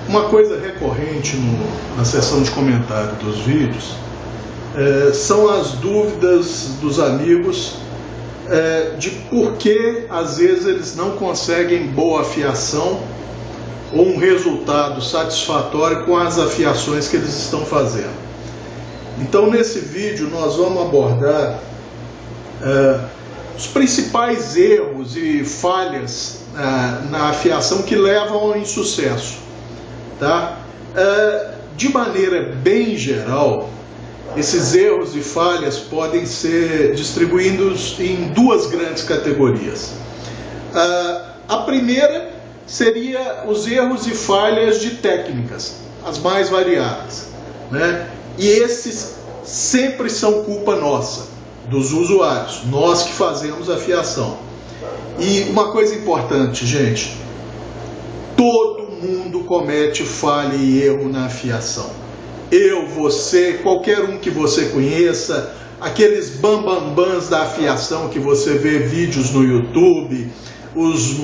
Uma coisa recorrente na seção de comentário dos vídeos são as dúvidas dos amigos de por que às vezes eles não conseguem boa afiação ou um resultado satisfatório com as afiações que eles estão fazendo. Então nesse vídeo nós vamos abordar os principais erros e falhas na afiação que levam ao insucesso, tá? De maneira bem geral, esses erros e falhas podem ser distribuídos em duas grandes categorias. A primeira seria os erros e falhas de técnicas, as mais variadas, né? E esses sempre são culpa nossa, dos usuários, nós que fazemos a afiação. E uma coisa importante, gente, todo mundo comete falha e erro na afiação. Eu, você, qualquer um que você conheça, aqueles bambambãs da afiação que você vê vídeos no YouTube, os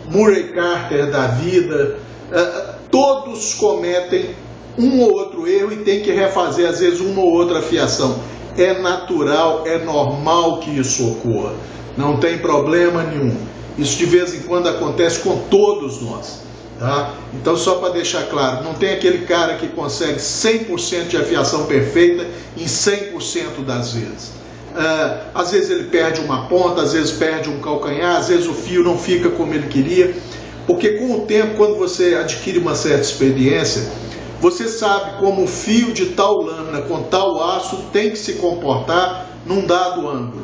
Murray Carter da vida, todos cometem um ou outro erro e tem que refazer às vezes uma ou outra afiação. É natural, é normal que isso ocorra, não tem problema nenhum. Isso de vez em quando acontece com todos nós, tá? Então, só para deixar claro, não tem aquele cara que consegue 100% de afiação perfeita em 100% das vezes. Às vezes ele perde uma ponta, às vezes perde um calcanhar, às vezes o fio não fica como ele queria, porque com o tempo, quando você adquire uma certa experiência, você sabe como o fio de tal lâmina com tal aço tem que se comportar num dado ângulo.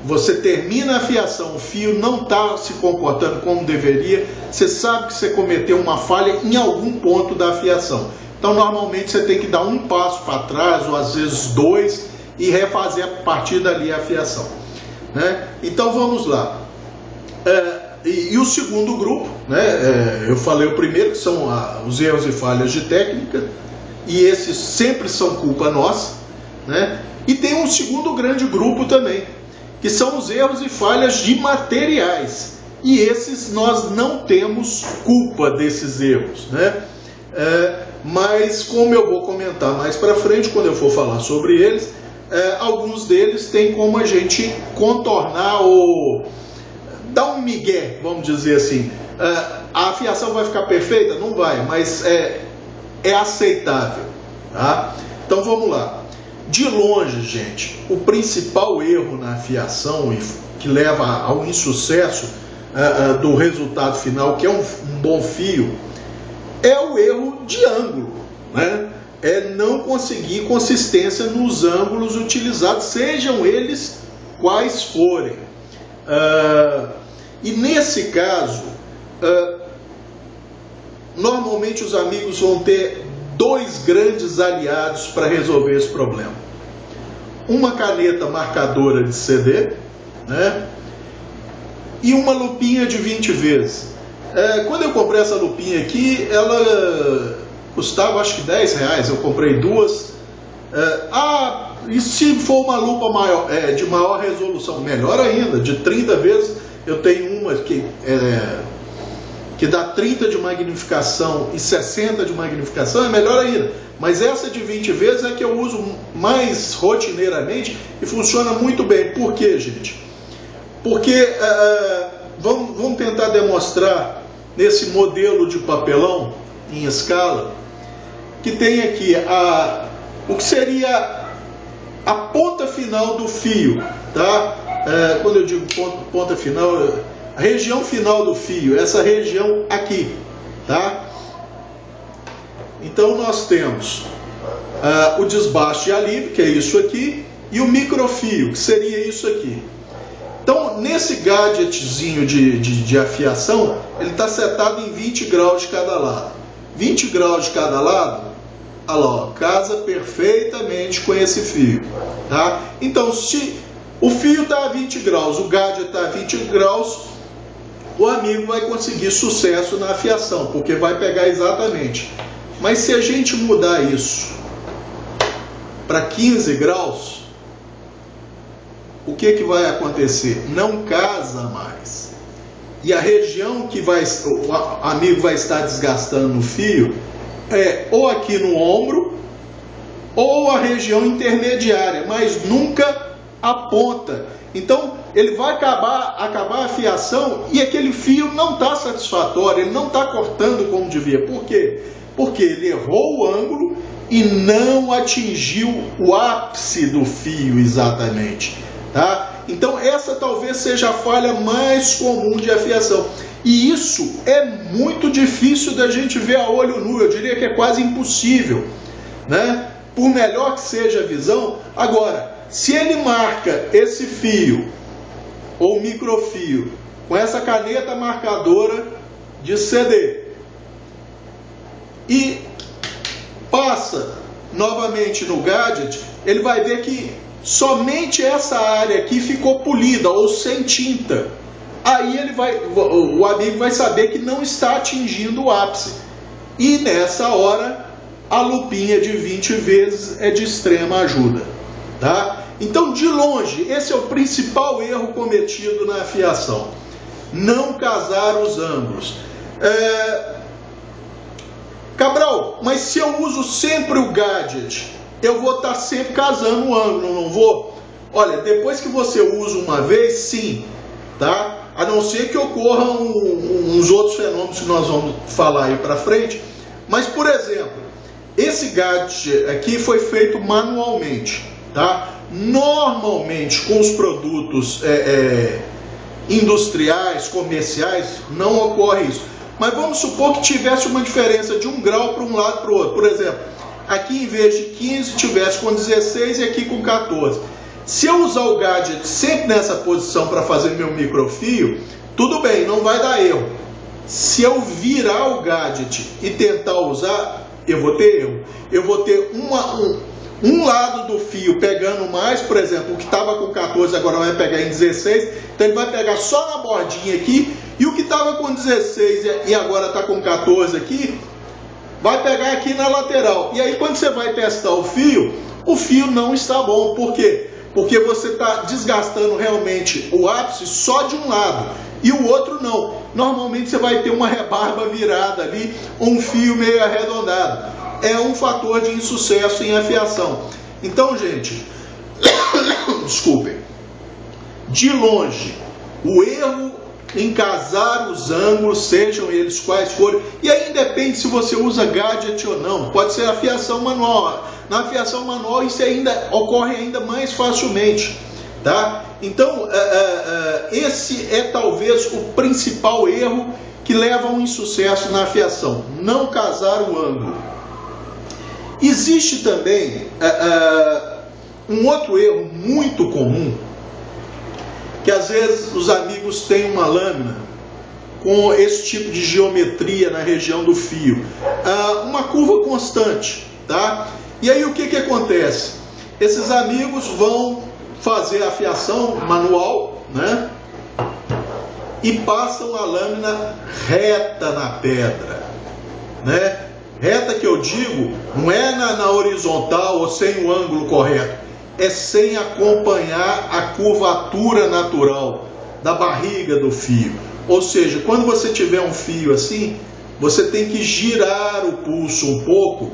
Você termina a afiação, o fio não está se comportando como deveria, você sabe que você cometeu uma falha em algum ponto da afiação. Então, normalmente, você tem que dar um passo para trás, ou às vezes dois, e refazer a partir dali a afiação, né? Então, vamos lá. E o segundo grupo, né, eu falei o primeiro, que são os erros e falhas de técnica, e esses sempre são culpa nossa, né? E tem um segundo grande grupo também, que são os erros e falhas de materiais, e esses nós não temos culpa desses erros, né? Mas como eu vou comentar mais para frente, quando eu for falar sobre eles, alguns deles tem como a gente contornar ou dar um migué, vamos dizer assim. A afiação vai ficar perfeita? Não vai, mas é aceitável, tá? Então vamos lá. De longe, gente, o principal erro na afiação que leva ao insucesso do resultado final, que é um bom fio, é o erro de ângulo, né? É não conseguir consistência nos ângulos utilizados, sejam eles quais forem. E nesse caso, normalmente os amigos vão ter dois grandes aliados para resolver esse problema. Uma caneta marcadora de CD, né? E uma lupinha de 20 vezes. Quando eu comprei essa lupinha aqui, ela custava acho que R$10, eu comprei duas. E se for uma lupa maior, de maior resolução, melhor ainda, de 30 vezes, eu tenho uma que dá 30 de magnificação e 60 de magnificação, é melhor ainda. Mas essa de 20 vezes é que eu uso mais rotineiramente e funciona muito bem. Por quê, gente? Porque vamos tentar demonstrar nesse modelo de papelão em escala, que tem aqui o que seria a ponta final do fio, tá? Quando eu digo ponta final, a região final do fio, essa região aqui, tá? Então nós temos o desbaste de alívio, que é isso aqui, e o microfio, que seria isso aqui. Então, nesse gadgetzinho de afiação, ele está setado em 20 graus de cada lado. 20 graus de cada lado, olha lá, ó, casa perfeitamente com esse fio, tá? Então, se o fio está a 20 graus, o gadget está a 20 graus, o amigo vai conseguir sucesso na afiação, porque vai pegar exatamente. Mas se a gente mudar isso para 15 graus, o que vai acontecer? Não casa mais. e a região que o amigo vai estar desgastando no fio é ou aqui no ombro ou a região intermediária, mas nunca a ponta. Então ele vai acabar a fiação e aquele fio não está satisfatório, ele não está cortando como devia. Por quê? Porque ele errou o ângulo e não atingiu o ápice do fio exatamente, tá? Então essa talvez seja a falha mais comum de afiação. E isso é muito difícil da gente ver a olho nu, eu diria que é quase impossível, né? Por melhor que seja a visão. Agora, se ele marca esse fio ou microfio com essa caneta marcadora de CD e passa novamente no gadget, ele vai ver que somente essa área aqui ficou polida ou sem tinta. Aí o amigo vai saber que não está atingindo o ápice. E nessa hora a lupinha de 20 vezes é de extrema ajuda, tá? Então, de longe, esse é o principal erro cometido na afiação: não casar os ângulos. Cabral, mas se eu uso sempre o gadget, eu vou estar sempre casando o ângulo, não vou? Olha, depois que você usa uma vez, sim, tá? A não ser que ocorram uns outros fenômenos que nós vamos falar aí para frente. Mas, por exemplo, esse gadget aqui foi feito manualmente, tá? Normalmente, com os produtos industriais, comerciais, não ocorre isso. Mas vamos supor que tivesse uma diferença de 1 grau para um lado para o outro. Por exemplo, aqui em vez de 15 tivesse com 16 e aqui com 14. Se eu usar o gadget sempre nessa posição para fazer meu microfio, tudo bem, não vai dar erro. Se eu virar o gadget e tentar usar, eu vou ter erro. Eu vou ter um lado do fio pegando mais, por exemplo, o que estava com 14 agora vai pegar em 16, então ele vai pegar só na bordinha aqui, e o que estava com 16 e agora está com 14 aqui, vai pegar aqui na lateral. E aí quando você vai testar o fio não está bom. Por quê? Porque você está desgastando realmente o ápice só de um lado e o outro não. Normalmente você vai ter uma rebarba virada ali, um fio meio arredondado. É um fator de insucesso em afiação. Então, gente, desculpem, de longe, o erro em casar os ângulos, sejam eles quais forem, e aí independe se você usa gadget ou não, pode ser afiação manual. Na afiação manual isso ocorre ainda mais facilmente, tá? Então, esse é talvez o principal erro que leva a um insucesso na afiação: não casar o ângulo. Existe também um outro erro muito comum, que às vezes os amigos têm uma lâmina com esse tipo de geometria na região do fio, uma curva constante, tá? E aí o que acontece? Esses amigos vão fazer a afiação manual, né? E passam a lâmina reta na pedra, né? Reta que eu digo, não é na horizontal ou sem o ângulo correto, é sem acompanhar a curvatura natural da barriga do fio. Ou seja, quando você tiver um fio assim, você tem que girar o pulso um pouco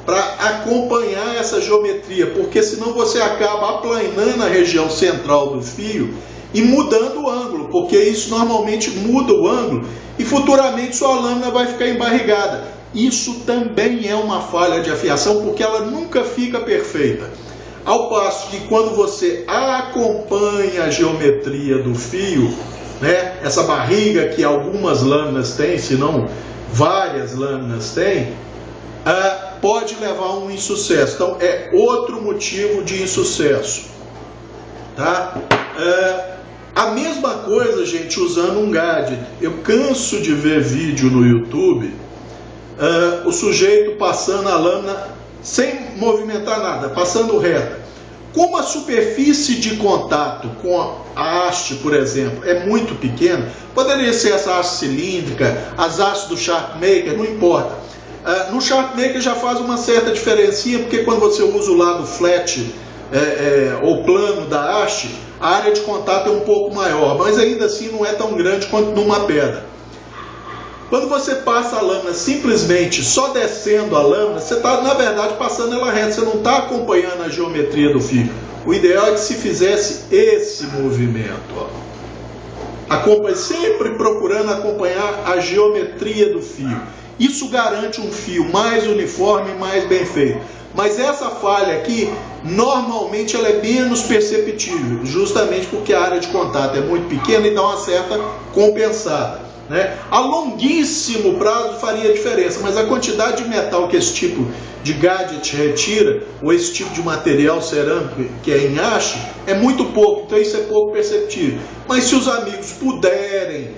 para acompanhar essa geometria, porque senão você acaba aplanando a região central do fio e mudando o ângulo, porque isso normalmente muda o ângulo e futuramente sua lâmina vai ficar embarrigada. Isso também é uma falha de afiação, porque ela nunca fica perfeita. Ao passo que quando você acompanha a geometria do fio, né, essa barriga que algumas lâminas têm, se não várias lâminas têm, pode levar a um insucesso. Então é outro motivo de insucesso, tá? A mesma coisa, gente, usando um gadget. Eu canso de ver vídeo no YouTube, o sujeito passando a lâmina sem movimentar nada, passando reta. Como a superfície de contato com a haste, por exemplo, é muito pequena, poderia ser essa haste cilíndrica, as hastes do Sharpmaker, não importa. No Sharpmaker já faz uma certa diferença, porque quando você usa o lado flat ou plano da haste, a área de contato é um pouco maior, mas ainda assim não é tão grande quanto numa pedra. Quando você passa a lâmina simplesmente só descendo a lâmina, você está, na verdade, passando ela reta, você não está acompanhando a geometria do fio. O ideal é que se fizesse esse movimento, ó. Sempre procurando acompanhar a geometria do fio. Isso garante um fio mais uniforme e mais bem feito. Mas essa falha aqui, normalmente ela é menos perceptível, justamente porque a área de contato é muito pequena e dá uma certa compensada, né? A longuíssimo prazo faria diferença, mas a quantidade de metal que esse tipo de gadget retira, ou esse tipo de material cerâmico que é em haste, é muito pouco, então isso é pouco perceptível. Mas se os amigos puderem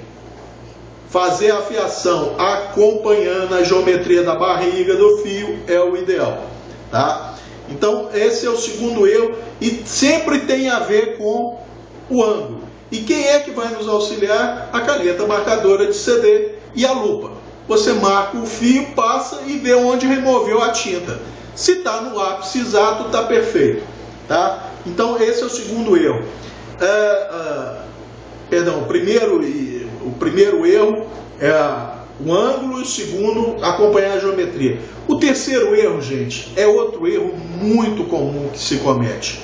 fazer a afiação acompanhando a geometria da barriga do fio, é o ideal, tá? Então esse é o segundo erro e sempre tem a ver com o ângulo. E quem é que vai nos auxiliar? A caneta marcadora de CD e a lupa. Você marca o fio, passa e vê onde removeu a tinta. Se está no ápice exato, está perfeito, tá? Então esse é o segundo erro. Perdão, o primeiro erro é o ângulo e o segundo, acompanhar a geometria. O terceiro erro, gente, é outro erro muito comum que se comete.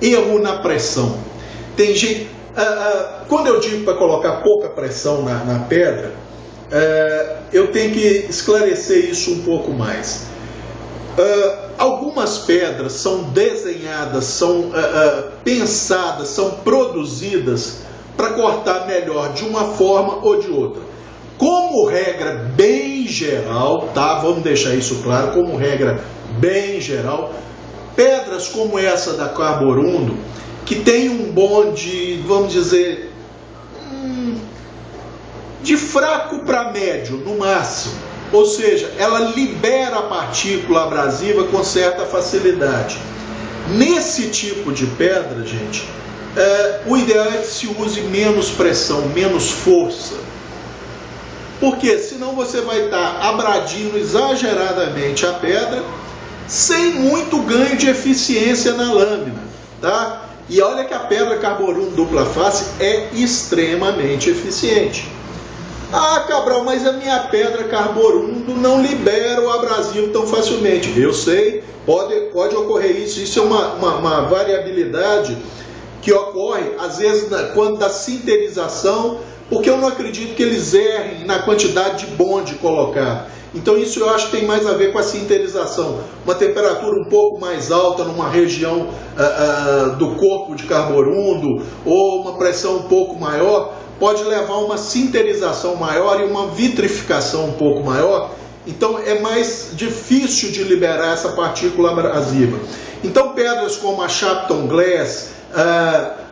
Erro na pressão. Tem gente... quando eu digo para colocar pouca pressão na pedra, eu tenho que esclarecer isso um pouco mais. Algumas pedras são desenhadas, são pensadas, são produzidas para cortar melhor de uma forma ou de outra. Como regra bem geral, tá? Vamos deixar isso claro, como regra bem geral, pedras como essa da Carborundo, que tem um bonde, vamos dizer, de fraco para médio no máximo, ou seja, ela libera a partícula abrasiva com certa facilidade. Nesse tipo de pedra, gente, o ideal é que se use menos pressão, menos força, porque senão você vai estar abradindo exageradamente a pedra sem muito ganho de eficiência na lâmina, tá? E olha que a pedra Carborundo dupla face é extremamente eficiente. Ah, Cabral, mas a minha pedra Carborundo não libera o abrasivo tão facilmente. Eu sei, pode ocorrer isso. Isso é uma variabilidade que ocorre, às vezes, quando da sinterização, porque eu não acredito que eles errem na quantidade de bonde colocado. Então isso eu acho que tem mais a ver com a sinterização. Uma temperatura um pouco mais alta numa região do corpo de Carborundo, ou uma pressão um pouco maior, pode levar a uma sinterização maior e uma vitrificação um pouco maior. Então é mais difícil de liberar essa partícula abrasiva. Então pedras como a Shapton Glass,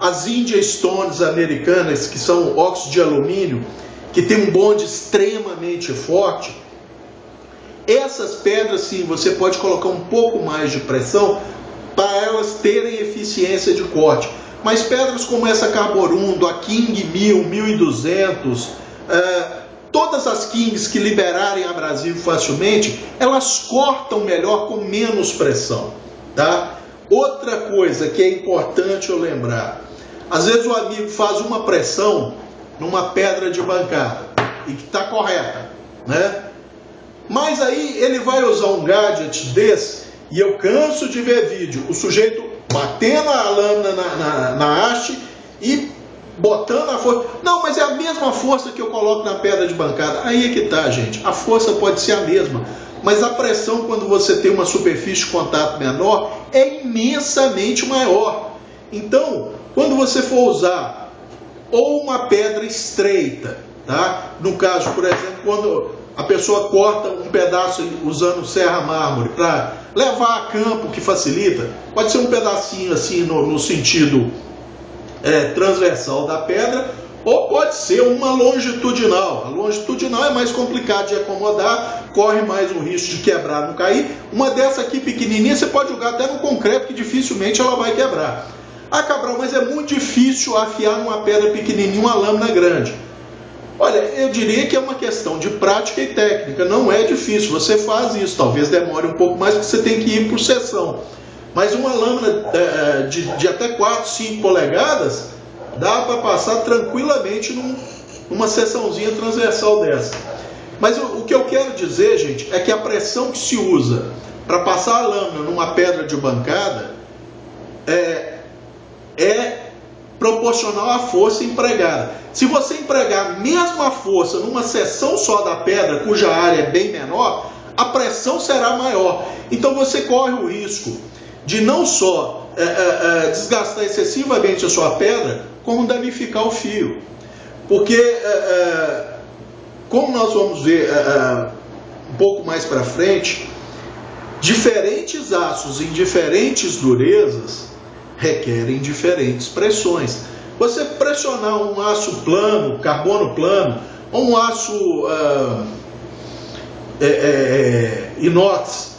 as India Stones americanas, que são óxido de alumínio, que tem um bonde extremamente forte, essas pedras sim, você pode colocar um pouco mais de pressão para elas terem eficiência de corte. Mas pedras como essa Carborundo, a King 1000, 1200, todas as Kings que liberarem abrasivo facilmente, elas cortam melhor com menos pressão, tá? Outra coisa que é importante eu lembrar, às vezes o amigo faz uma pressão numa pedra de bancada e que está correta, né? Mas aí ele vai usar um gadget desse e eu canso de ver vídeo, o sujeito batendo a lâmina na haste e botando a força. Não, mas é a mesma força que eu coloco na pedra de bancada. Aí é que tá, gente. A força pode ser a mesma, mas a pressão, quando você tem uma superfície de contato menor, é imensamente maior. Então, quando você for usar ou uma pedra estreita, tá? No caso, por exemplo, quando a pessoa corta um pedaço usando serra mármore para levar a campo, que facilita, pode ser um pedacinho assim no sentido transversal da pedra, ou pode ser uma longitudinal. A longitudinal é mais complicado de acomodar, corre mais o risco de quebrar, não cair. Uma dessa aqui pequenininha você pode jogar até no concreto, que dificilmente ela vai quebrar. Ah, Cabral, mas é muito difícil afiar numa pedra pequenininha uma lâmina grande. Olha, eu diria que é uma questão de prática e técnica, não é difícil, você faz isso, talvez demore um pouco mais porque você tem que ir por seção. Mas uma lâmina de até 4, 5 polegadas dá para passar tranquilamente numa seçãozinha transversal dessa. Mas o que eu quero dizer, gente, é que a pressão que se usa para passar a lâmina numa pedra de bancada é proporcional à força empregada. Se você empregar a mesma força numa seção só da pedra, cuja área é bem menor, a pressão será maior. Então você corre o risco de não só desgastar excessivamente a sua pedra, como danificar o fio. Porque, como nós vamos ver um pouco mais para frente, diferentes aços em diferentes durezas requerem diferentes pressões. Você pressionar um aço plano, carbono plano, ou um aço inox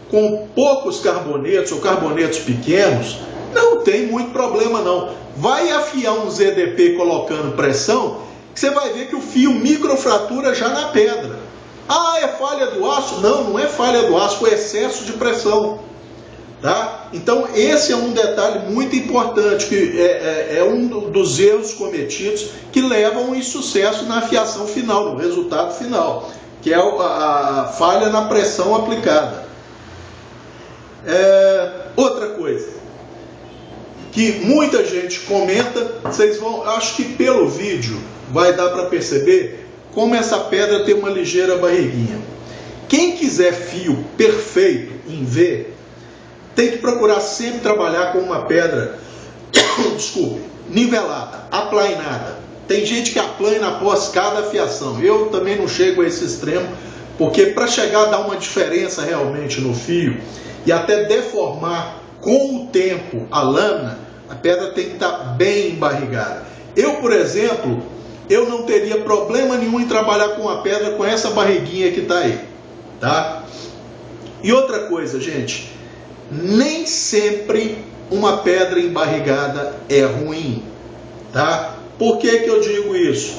com poucos carbonetos ou carbonetos pequenos, não tem muito problema não. Vai afiar um ZDP colocando pressão, que você vai ver que o fio microfratura já na pedra. Ah, é falha do aço? Não, não é falha do aço, foi excesso de pressão. Tá? Então esse é um detalhe muito importante, que é um dos erros cometidos que levam ao insucesso na afiação final, no resultado final, que é a falha na pressão aplicada. Outra coisa que muita gente comenta, vocês vão, acho que pelo vídeo vai dar para perceber como essa pedra tem uma ligeira barriguinha. Quem quiser fio perfeito em V, tem que procurar sempre trabalhar com uma pedra, desculpe, nivelada, aplainada. Tem gente que aplaina após cada afiação. Eu também não chego a esse extremo, porque para chegar a dar uma diferença realmente no fio e até deformar com o tempo a lâmina, a pedra tem que estar bem embarrigada. Eu, por exemplo, eu não teria problema nenhum em trabalhar com uma pedra com essa barriguinha que está aí, tá? E outra coisa, gente, nem sempre uma pedra embarrigada é ruim, tá? Por que que eu digo isso?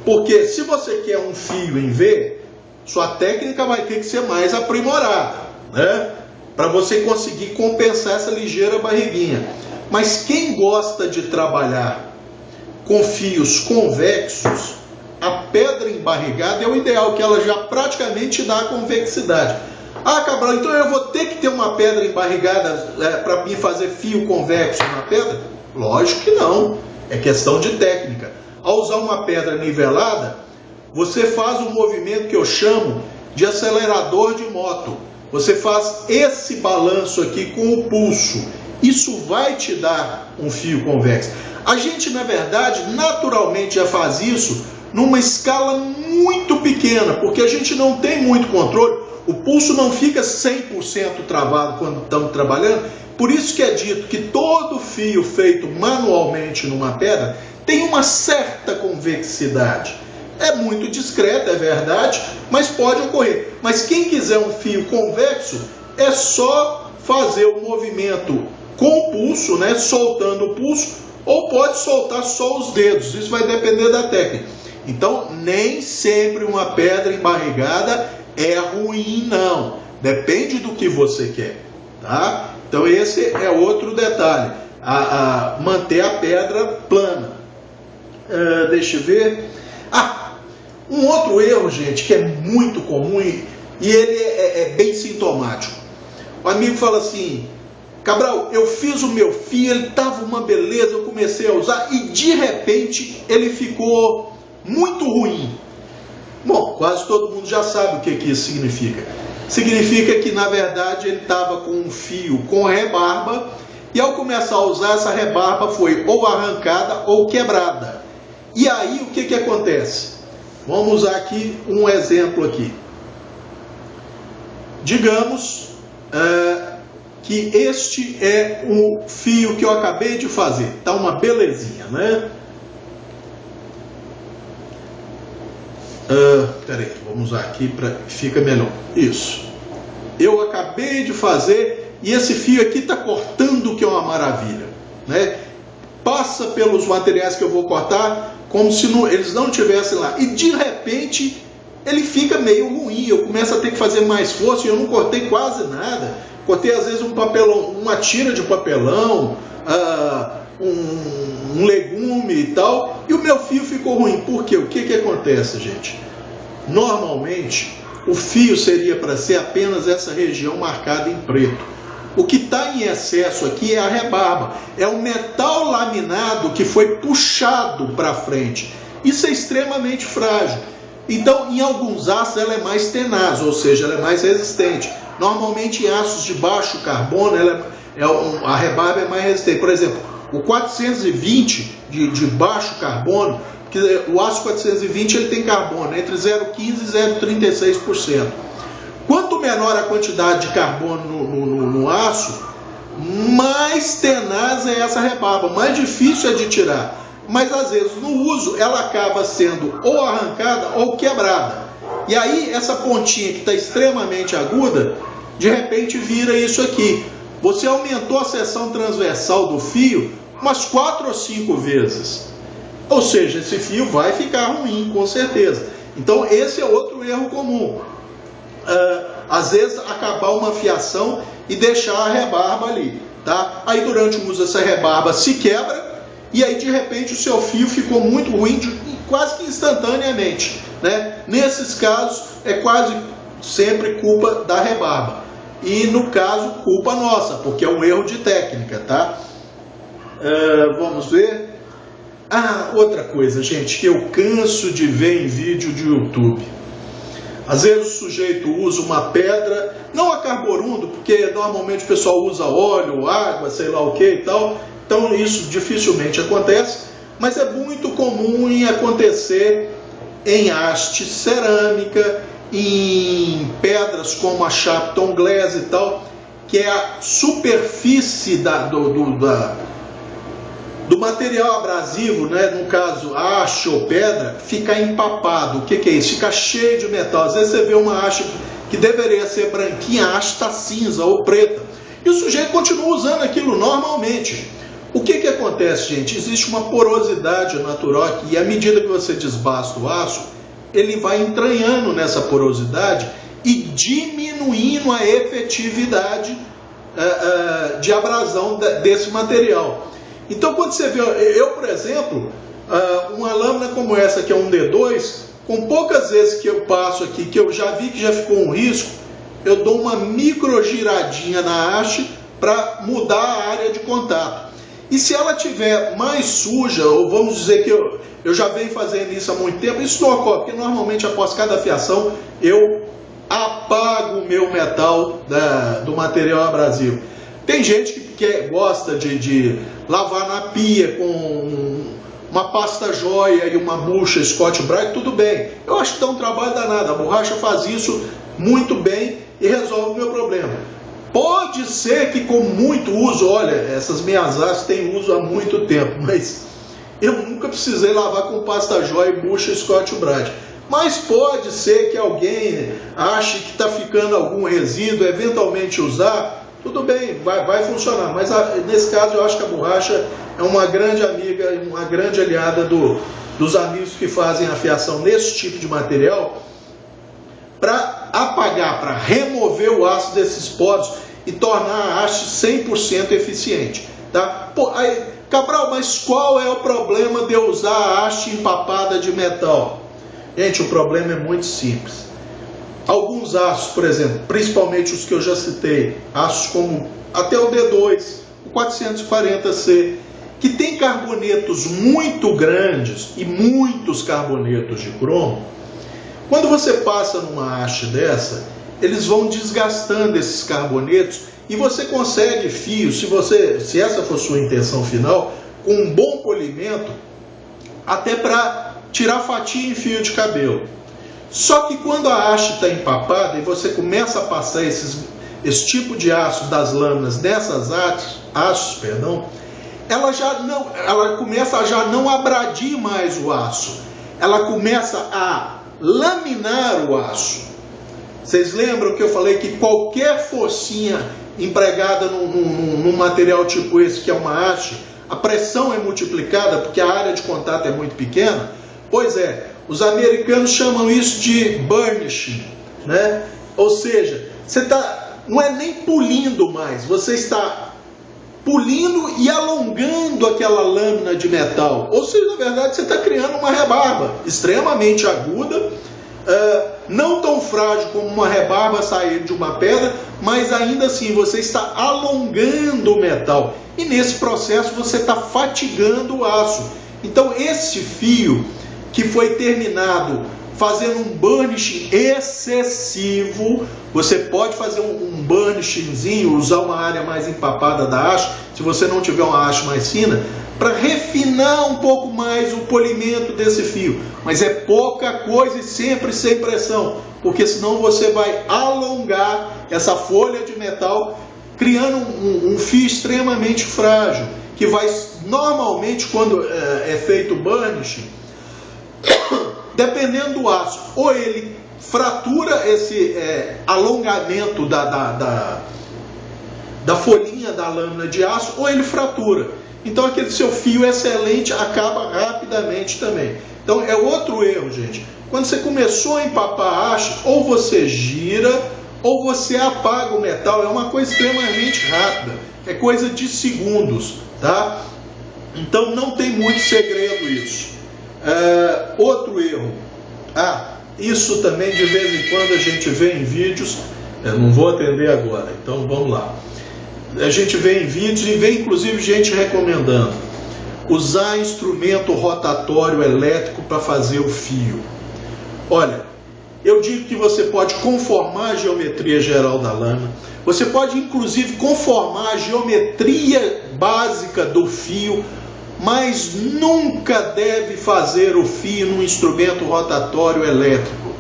Porque se você quer um fio em V, sua técnica vai ter que ser mais aprimorada, né? Para você conseguir compensar essa ligeira barriguinha. Mas quem gosta de trabalhar com fios convexos, a pedra embarrigada é o ideal, que ela já praticamente dá a convexidade. Ah, Cabral, então eu vou ter que ter uma pedra embarrigada para mim fazer fio convexo na pedra? Lógico que não, é questão de técnica. Ao usar uma pedra nivelada, você faz um movimento que eu chamo de acelerador de moto. Você faz esse balanço aqui com o pulso. Isso vai te dar um fio convexo. A gente, na verdade, naturalmente já faz isso numa escala muito pequena, porque a gente não tem muito controle. O pulso não fica 100% travado quando estamos trabalhando. Por isso que é dito que todo fio feito manualmente numa pedra tem uma certa convexidade. É muito discreta, é verdade, mas pode ocorrer. Mas quem quiser um fio convexo, é só fazer o movimento com o pulso, né, soltando o pulso, ou pode soltar só os dedos. Isso vai depender da técnica. Então, nem sempre uma pedra embarrigada é ruim, não. Depende do que você quer, tá? Então, esse é outro detalhe. Manter a pedra plana. Deixa eu ver. Um outro erro, gente, que é muito comum e ele é bem sintomático. O amigo fala assim: Cabral, eu fiz o meu fio, ele estava uma beleza, eu comecei a usar e de repente ele ficou muito ruim. Bom, quase todo mundo já sabe o que isso significa. Significa que, na verdade, ele estava com um fio com rebarba e ao começar a usar, essa rebarba foi ou arrancada ou quebrada. E aí, o que acontece? Vamos usar aqui um exemplo aqui. Digamos que este é o fio que eu acabei de fazer. Tá uma belezinha, né? Peraí, vamos usar aqui para que fica melhor. Isso. Eu acabei de fazer e esse fio aqui está cortando, que é uma maravilha, né? Passa pelos materiais que eu vou cortar como se eles não estivessem lá. E de repente ele fica meio ruim, eu começo a ter que fazer mais força e eu não cortei quase nada. Cortei às vezes um papelão, uma tira de papelão, um legume e tal, e o meu fio ficou ruim. Por quê? O que que acontece, gente? Normalmente, o fio seria para ser apenas essa região marcada em preto. O que está em excesso aqui é a rebarba, é o metal laminado que foi puxado para frente. Isso é extremamente frágil. Então, em alguns aços ela é mais tenaz, ou seja, ela é mais resistente. Normalmente em aços de baixo carbono, a rebarba é mais resistente. Por exemplo, o 420 de baixo carbono, que o aço 420 ele tem carbono entre 0,15% e 0,36%. Quanto menor a quantidade de carbono no aço, mais tenaz é essa rebarba, mais difícil é de tirar. Mas às vezes no uso ela acaba sendo ou arrancada ou quebrada. E aí essa pontinha que está extremamente aguda, de repente vira isso aqui. Você aumentou a seção transversal do fio umas 4 ou 5 vezes. Ou seja, esse fio vai ficar ruim, com certeza. Então esse é outro erro comum. Às vezes acabar uma fiação e deixar a rebarba ali, tá? Aí durante o uso essa rebarba se quebra e aí de repente o seu fio ficou muito ruim quase que instantaneamente, né? Nesses casos é quase sempre culpa da rebarba e no caso culpa nossa, porque é um erro de técnica, tá? Vamos ver. Outra coisa, gente, que eu canso de ver em vídeo de YouTube. Às vezes o sujeito usa uma pedra, não a carborundo, porque normalmente o pessoal usa óleo, água, sei lá o que e tal, então isso dificilmente acontece, mas é muito comum em acontecer em haste cerâmica, em pedras como a Shapton Glass e tal, que é a superfície do material abrasivo, né, no caso haste ou pedra, fica empapado. O que que é isso? Fica cheio de metal. Às vezes você vê uma haste que deveria ser branquinha, a haste está cinza ou preta. E o sujeito continua usando aquilo normalmente. O que que acontece, gente? Existe uma porosidade natural aqui, e à medida que você desbasta o aço, ele vai entranhando nessa porosidade e diminuindo a efetividade de abrasão desse material. Então, quando você vê, eu, por exemplo, uma lâmina como essa, que é um D2, com poucas vezes que eu passo aqui, que eu já vi que já ficou um risco, eu dou uma micro giradinha na haste para mudar a área de contato. E se ela tiver mais suja, ou vamos dizer que eu já venho fazendo isso há muito tempo, isso não ocorre, porque normalmente após cada fiação eu apago o meu metal do material abrasivo. Tem gente que gosta de lavar na pia com uma pasta joia e uma bucha Scotch-Brite, tudo bem. Eu acho que dá um trabalho danado. A borracha faz isso muito bem e resolve o meu problema. Pode ser que com muito uso, olha, essas minhas hastes têm uso há muito tempo, mas eu nunca precisei lavar com pasta joia e bucha Scotch-Brite. Mas pode ser que alguém ache que está ficando algum resíduo, eventualmente usar, tudo bem, vai funcionar. Mas nesse caso eu acho que a borracha é uma grande amiga, uma grande aliada dos amigos que fazem a fiação nesse tipo de material, para apagar, para remover o ácido desses poros e tornar a haste 100% eficiente. Tá? Pô, aí, Cabral, mas qual é o problema de eu usar a haste empapada de metal? Gente, o problema é muito simples. Alguns aços, por exemplo, principalmente os que eu já citei, aços como até o D2, o 440C, que tem carbonetos muito grandes e muitos carbonetos de cromo, quando você passa numa haste dessa, eles vão desgastando esses carbonetos e você consegue fios, se essa for sua intenção final, com um bom polimento, até para tirar fatia em fio de cabelo. Só que quando a haste está empapada e você começa a passar esse tipo de aço das lâminas nessas hastes, ela começa a já não abradir mais o aço. Ela começa a laminar o aço. Vocês lembram que eu falei que qualquer forcinha empregada num material tipo esse, que é uma haste, a pressão é multiplicada porque a área de contato é muito pequena? Pois é, Os americanos chamam isso de burnishing, né? Ou seja, você não é nem polindo mais, você está polindo e alongando aquela lâmina de metal. Ou seja, na verdade, você está criando uma rebarba extremamente aguda, não tão frágil como uma rebarba sair de uma pedra, mas ainda assim você está alongando o metal. E nesse processo você está fatigando o aço. Então esse fio que foi terminado fazendo um burnishing excessivo, você pode fazer um burnishingzinho, usar uma área mais empapada da haste, se você não tiver uma haste mais fina, para refinar um pouco mais o polimento desse fio. Mas é pouca coisa e sempre sem pressão, porque senão você vai alongar essa folha de metal, criando um fio extremamente frágil, que vai, normalmente, quando é feito o burnishing, dependendo do aço, ou ele fratura esse alongamento da folhinha da lâmina de aço, ou ele fratura. Então aquele seu fio excelente acaba rapidamente também. Então é outro erro, gente. Quando você começou a empapar a haste, ou você gira, ou você apaga o metal. É uma coisa extremamente rápida. É coisa de segundos, tá? Então não tem muito segredo isso. Outro erro. Isso também de vez em quando a gente vê em vídeos. Eu não vou atender agora, então vamos lá. A gente vê em vídeos e vê inclusive gente recomendando usar instrumento rotatório elétrico para fazer o fio. Olha, eu digo que você pode conformar a geometria geral da lâmina, você pode inclusive conformar a geometria básica do fio, mas nunca deve fazer o fio num instrumento rotatório elétrico.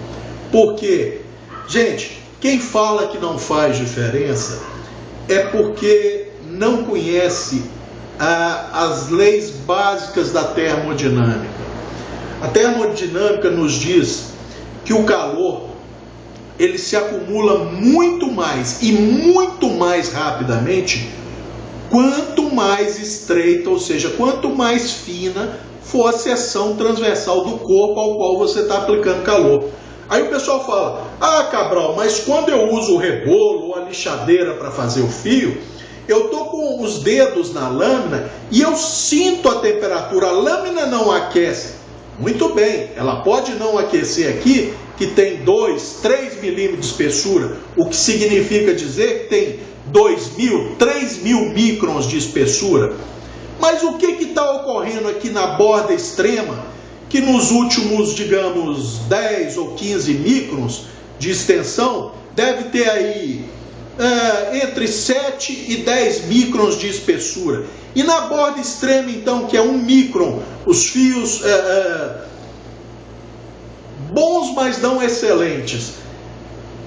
Por quê? Gente, quem fala que não faz diferença é porque não conhece as leis básicas da termodinâmica. A termodinâmica nos diz que o calor ele se acumula muito mais e muito mais rapidamente quanto mais estreita, ou seja, quanto mais fina for a seção transversal do corpo ao qual você está aplicando calor. Aí o pessoal fala, Cabral, mas quando eu uso o rebolo ou a lixadeira para fazer o fio, eu estou com os dedos na lâmina e eu sinto a temperatura, a lâmina não aquece. Muito bem, ela pode não aquecer aqui, que tem 2, 3 milímetros de espessura, o que significa dizer que tem 2.000, 3.000 microns de espessura. Mas o que está ocorrendo aqui na borda extrema, que nos últimos, digamos, 10 ou 15 microns de extensão, deve ter aí entre 7 e 10 microns de espessura. E na borda extrema, então, que é 1 micron, os fios bons, mas não excelentes.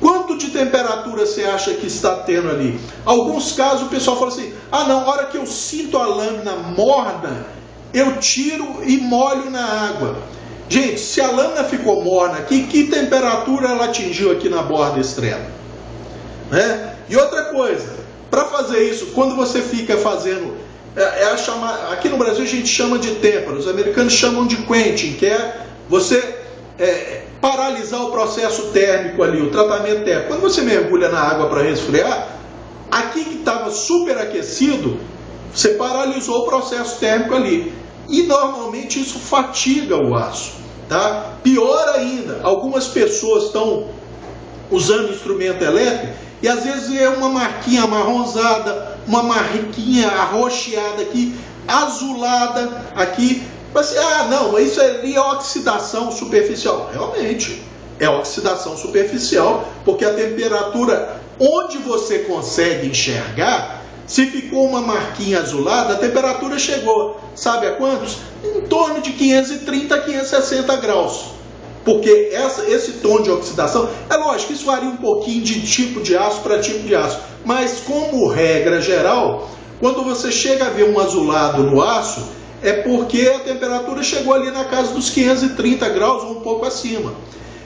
Quanto de temperatura você acha que está tendo ali? Alguns casos o pessoal fala assim, não, na hora que eu sinto a lâmina morna, eu tiro e molho na água. Gente, se a lâmina ficou morna aqui, que temperatura ela atingiu aqui na borda extrema? Né? E outra coisa, para fazer isso, quando você fica fazendo, aqui no Brasil a gente chama de têmpera, os americanos chamam de quenching, que é você paralisar o processo térmico ali, o tratamento térmico. Quando você mergulha na água para resfriar, aqui que estava superaquecido, você paralisou o processo térmico ali. E normalmente isso fatiga o aço, tá? Pior ainda, algumas pessoas estão usando instrumento elétrico e às vezes é uma marquinha amarronzada, uma marquinha arroxeada aqui, azulada aqui. Mas não, isso ali é oxidação superficial. Realmente, é oxidação superficial, porque a temperatura onde você consegue enxergar, se ficou uma marquinha azulada, a temperatura chegou, sabe a quantos? Em torno de 530 a 560 graus. Porque esse tom de oxidação, é lógico, isso varia um pouquinho de tipo de aço para tipo de aço, mas como regra geral, quando você chega a ver um azulado no aço, é porque a temperatura chegou ali na casa dos 530 graus ou um pouco acima.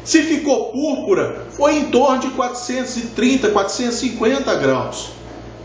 Se ficou púrpura, foi em torno de 430, 450 graus.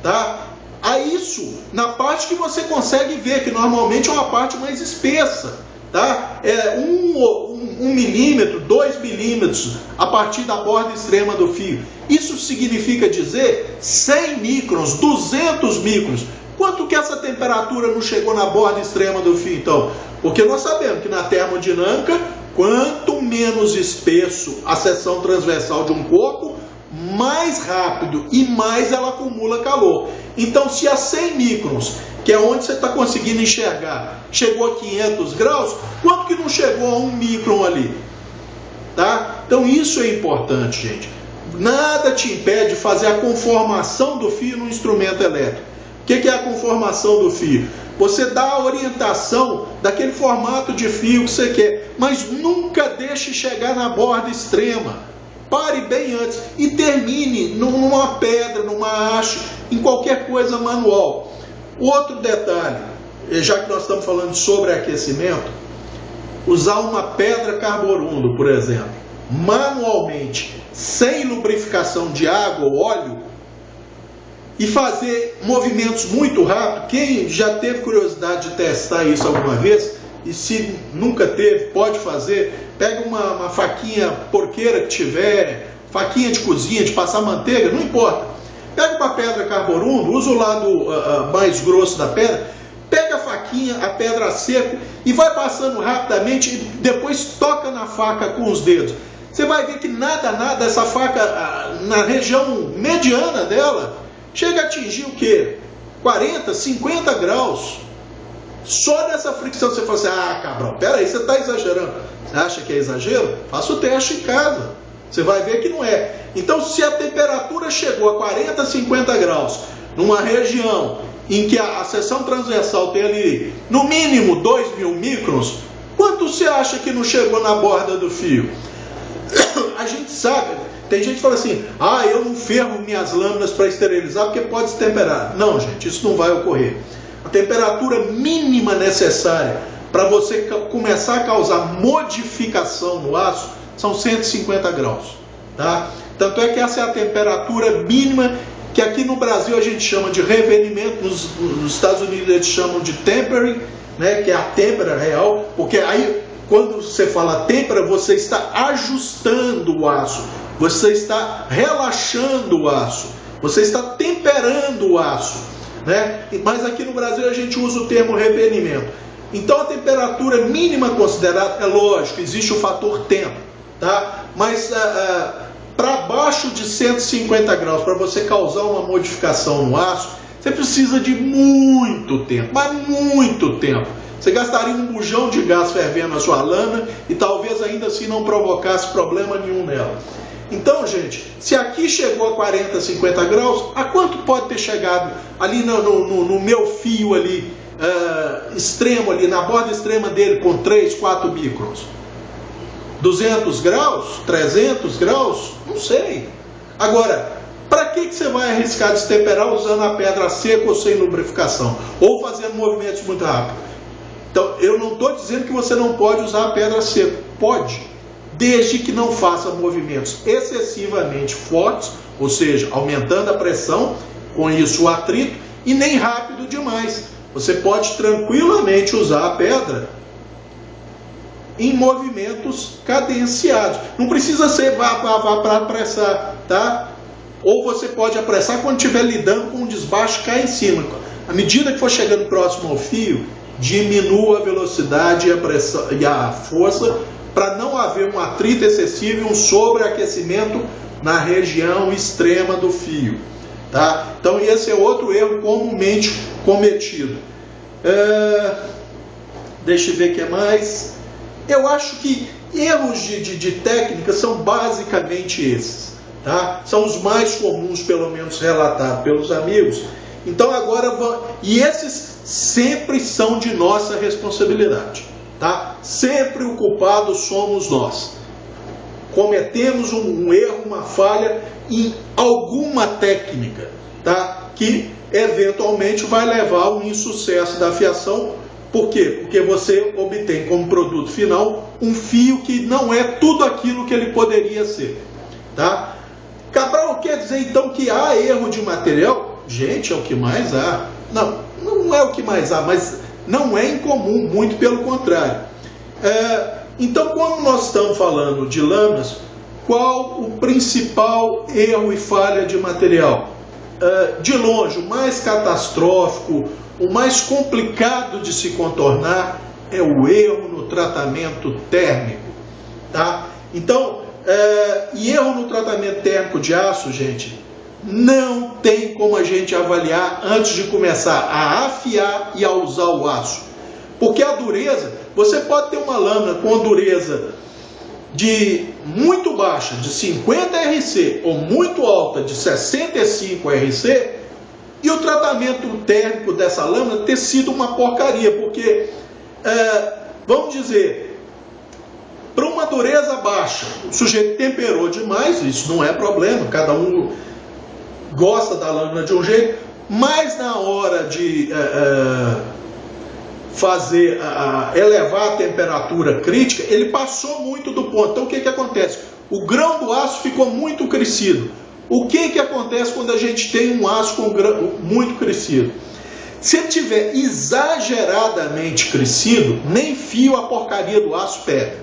Tá? A isso, na parte que você consegue ver, que normalmente é uma parte mais espessa, tá? 1 milímetro, 2 milímetros a partir da borda extrema do fio. Isso significa dizer 100 microns, 200 microns. Quanto que essa temperatura não chegou na borda extrema do fio, então? Porque nós sabemos que na termodinâmica, quanto menos espesso a seção transversal de um corpo, mais rápido e mais ela acumula calor. Então, se a 100 microns, que é onde você está conseguindo enxergar, chegou a 500 graus, quanto que não chegou a 1 micron ali? Tá? Então, isso é importante, gente. Nada te impede de fazer a conformação do fio no instrumento elétrico. O que é a conformação do fio? Você dá a orientação daquele formato de fio que você quer, mas nunca deixe chegar na borda extrema. Pare bem antes e termine numa pedra, numa haste, em qualquer coisa manual. Outro detalhe, já que nós estamos falando sobre aquecimento, usar uma pedra carborundo, por exemplo, manualmente, sem lubrificação de água ou óleo, e fazer movimentos muito rápidos. Quem já teve curiosidade de testar isso alguma vez, e se nunca teve, pode fazer. Pega uma faquinha porqueira que tiver, faquinha de cozinha, de passar manteiga, não importa. Pega uma pedra carborundo, usa o lado mais grosso da pedra, pega a faquinha, a pedra a seco, e vai passando rapidamente, e depois toca na faca com os dedos. Você vai ver que nada, essa faca, na região mediana dela, chega a atingir o quê? 40, 50 graus. Só dessa fricção você fala assim, ah, Cabral, peraí, você está exagerando. Você acha que é exagero? Faça o teste em casa. Você vai ver que não é. Então, se a temperatura chegou a 40, 50 graus, numa região em que a seção transversal tem ali, no mínimo, 2.000 microns, quanto você acha que não chegou na borda do fio? A gente sabe, tem gente que fala assim, ah, eu não ferro minhas lâminas para esterilizar porque pode se temperar. Não, gente, isso não vai ocorrer. A temperatura mínima necessária para você começar a causar modificação no aço são 150 graus. Tá? Tanto é que essa é a temperatura mínima que aqui no Brasil a gente chama de revenimento, nos Estados Unidos eles chamam de tempering, né, que é a têmpera real, porque aí quando você fala têmpera, você está ajustando o aço, você está relaxando o aço, você está temperando o aço, né? Mas aqui no Brasil a gente usa o termo revenimento. Então a temperatura mínima considerada, é lógico, existe o fator tempo, tá? Mas para baixo de 150 graus, para você causar uma modificação no aço, você precisa de muito tempo, mas muito tempo. Você gastaria um bujão de gás fervendo a sua lâmina e talvez ainda assim não provocasse problema nenhum nela. Então, gente, se aqui chegou a 40, 50 graus, a quanto pode ter chegado ali no meu fio ali, extremo ali, na borda extrema dele, com 3, 4 microns? 200 graus? 300 graus? Não sei. Agora, para que você vai arriscar destemperar usando a pedra seca ou sem lubrificação? Ou fazendo movimentos muito rápidos? Então, eu não estou dizendo que você não pode usar a pedra seca. Pode, desde que não faça movimentos excessivamente fortes, ou seja, aumentando a pressão, com isso o atrito, e nem rápido demais. Você pode tranquilamente usar a pedra em movimentos cadenciados. Não precisa ser para apressar, tá? Ou você pode apressar quando estiver lidando com um desbaste cá em cima. À medida que for chegando próximo ao fio, diminua a velocidade e a pressão e a força para não haver um atrito excessivo e um sobreaquecimento na região extrema do fio, tá? Então esse é outro erro comumente cometido. Deixa eu ver o que mais. Eu acho que erros de técnica são basicamente esses, tá? São os mais comuns, pelo menos relatados pelos amigos. Então agora, e esses sempre são de nossa responsabilidade, tá? Sempre o culpado somos nós. Cometemos um erro, uma falha em alguma técnica, tá? Que eventualmente vai levar ao insucesso da fiação. Por quê? Porque você obtém como produto final um fio que não é tudo aquilo que ele poderia ser, tá? Cabral, quer dizer então que há erro de material? Gente, é o que mais há. Não é o que mais há, mas não é incomum, muito pelo contrário. Então, quando nós estamos falando de lâminas, qual o principal erro e falha de material? De longe, o mais catastrófico, o mais complicado de se contornar é o erro no tratamento térmico, tá? Então, erro no tratamento térmico de aço, gente, não tem como a gente avaliar antes de começar a afiar e a usar o aço. Porque a dureza, você pode ter uma lâmina com dureza de muito baixa, de 50 RC, ou muito alta, de 65 RC, e o tratamento térmico dessa lâmina ter sido uma porcaria, porque, vamos dizer, para uma dureza baixa, o sujeito temperou demais, isso não é problema, cada um gosta da lâmina de um jeito, mas na hora de elevar a temperatura crítica, ele passou muito do ponto. Então o que acontece? O grão do aço ficou muito crescido. O que acontece quando a gente tem um aço com grão muito crescido? Se ele tiver exageradamente crescido, nem fio a porcaria do aço pega.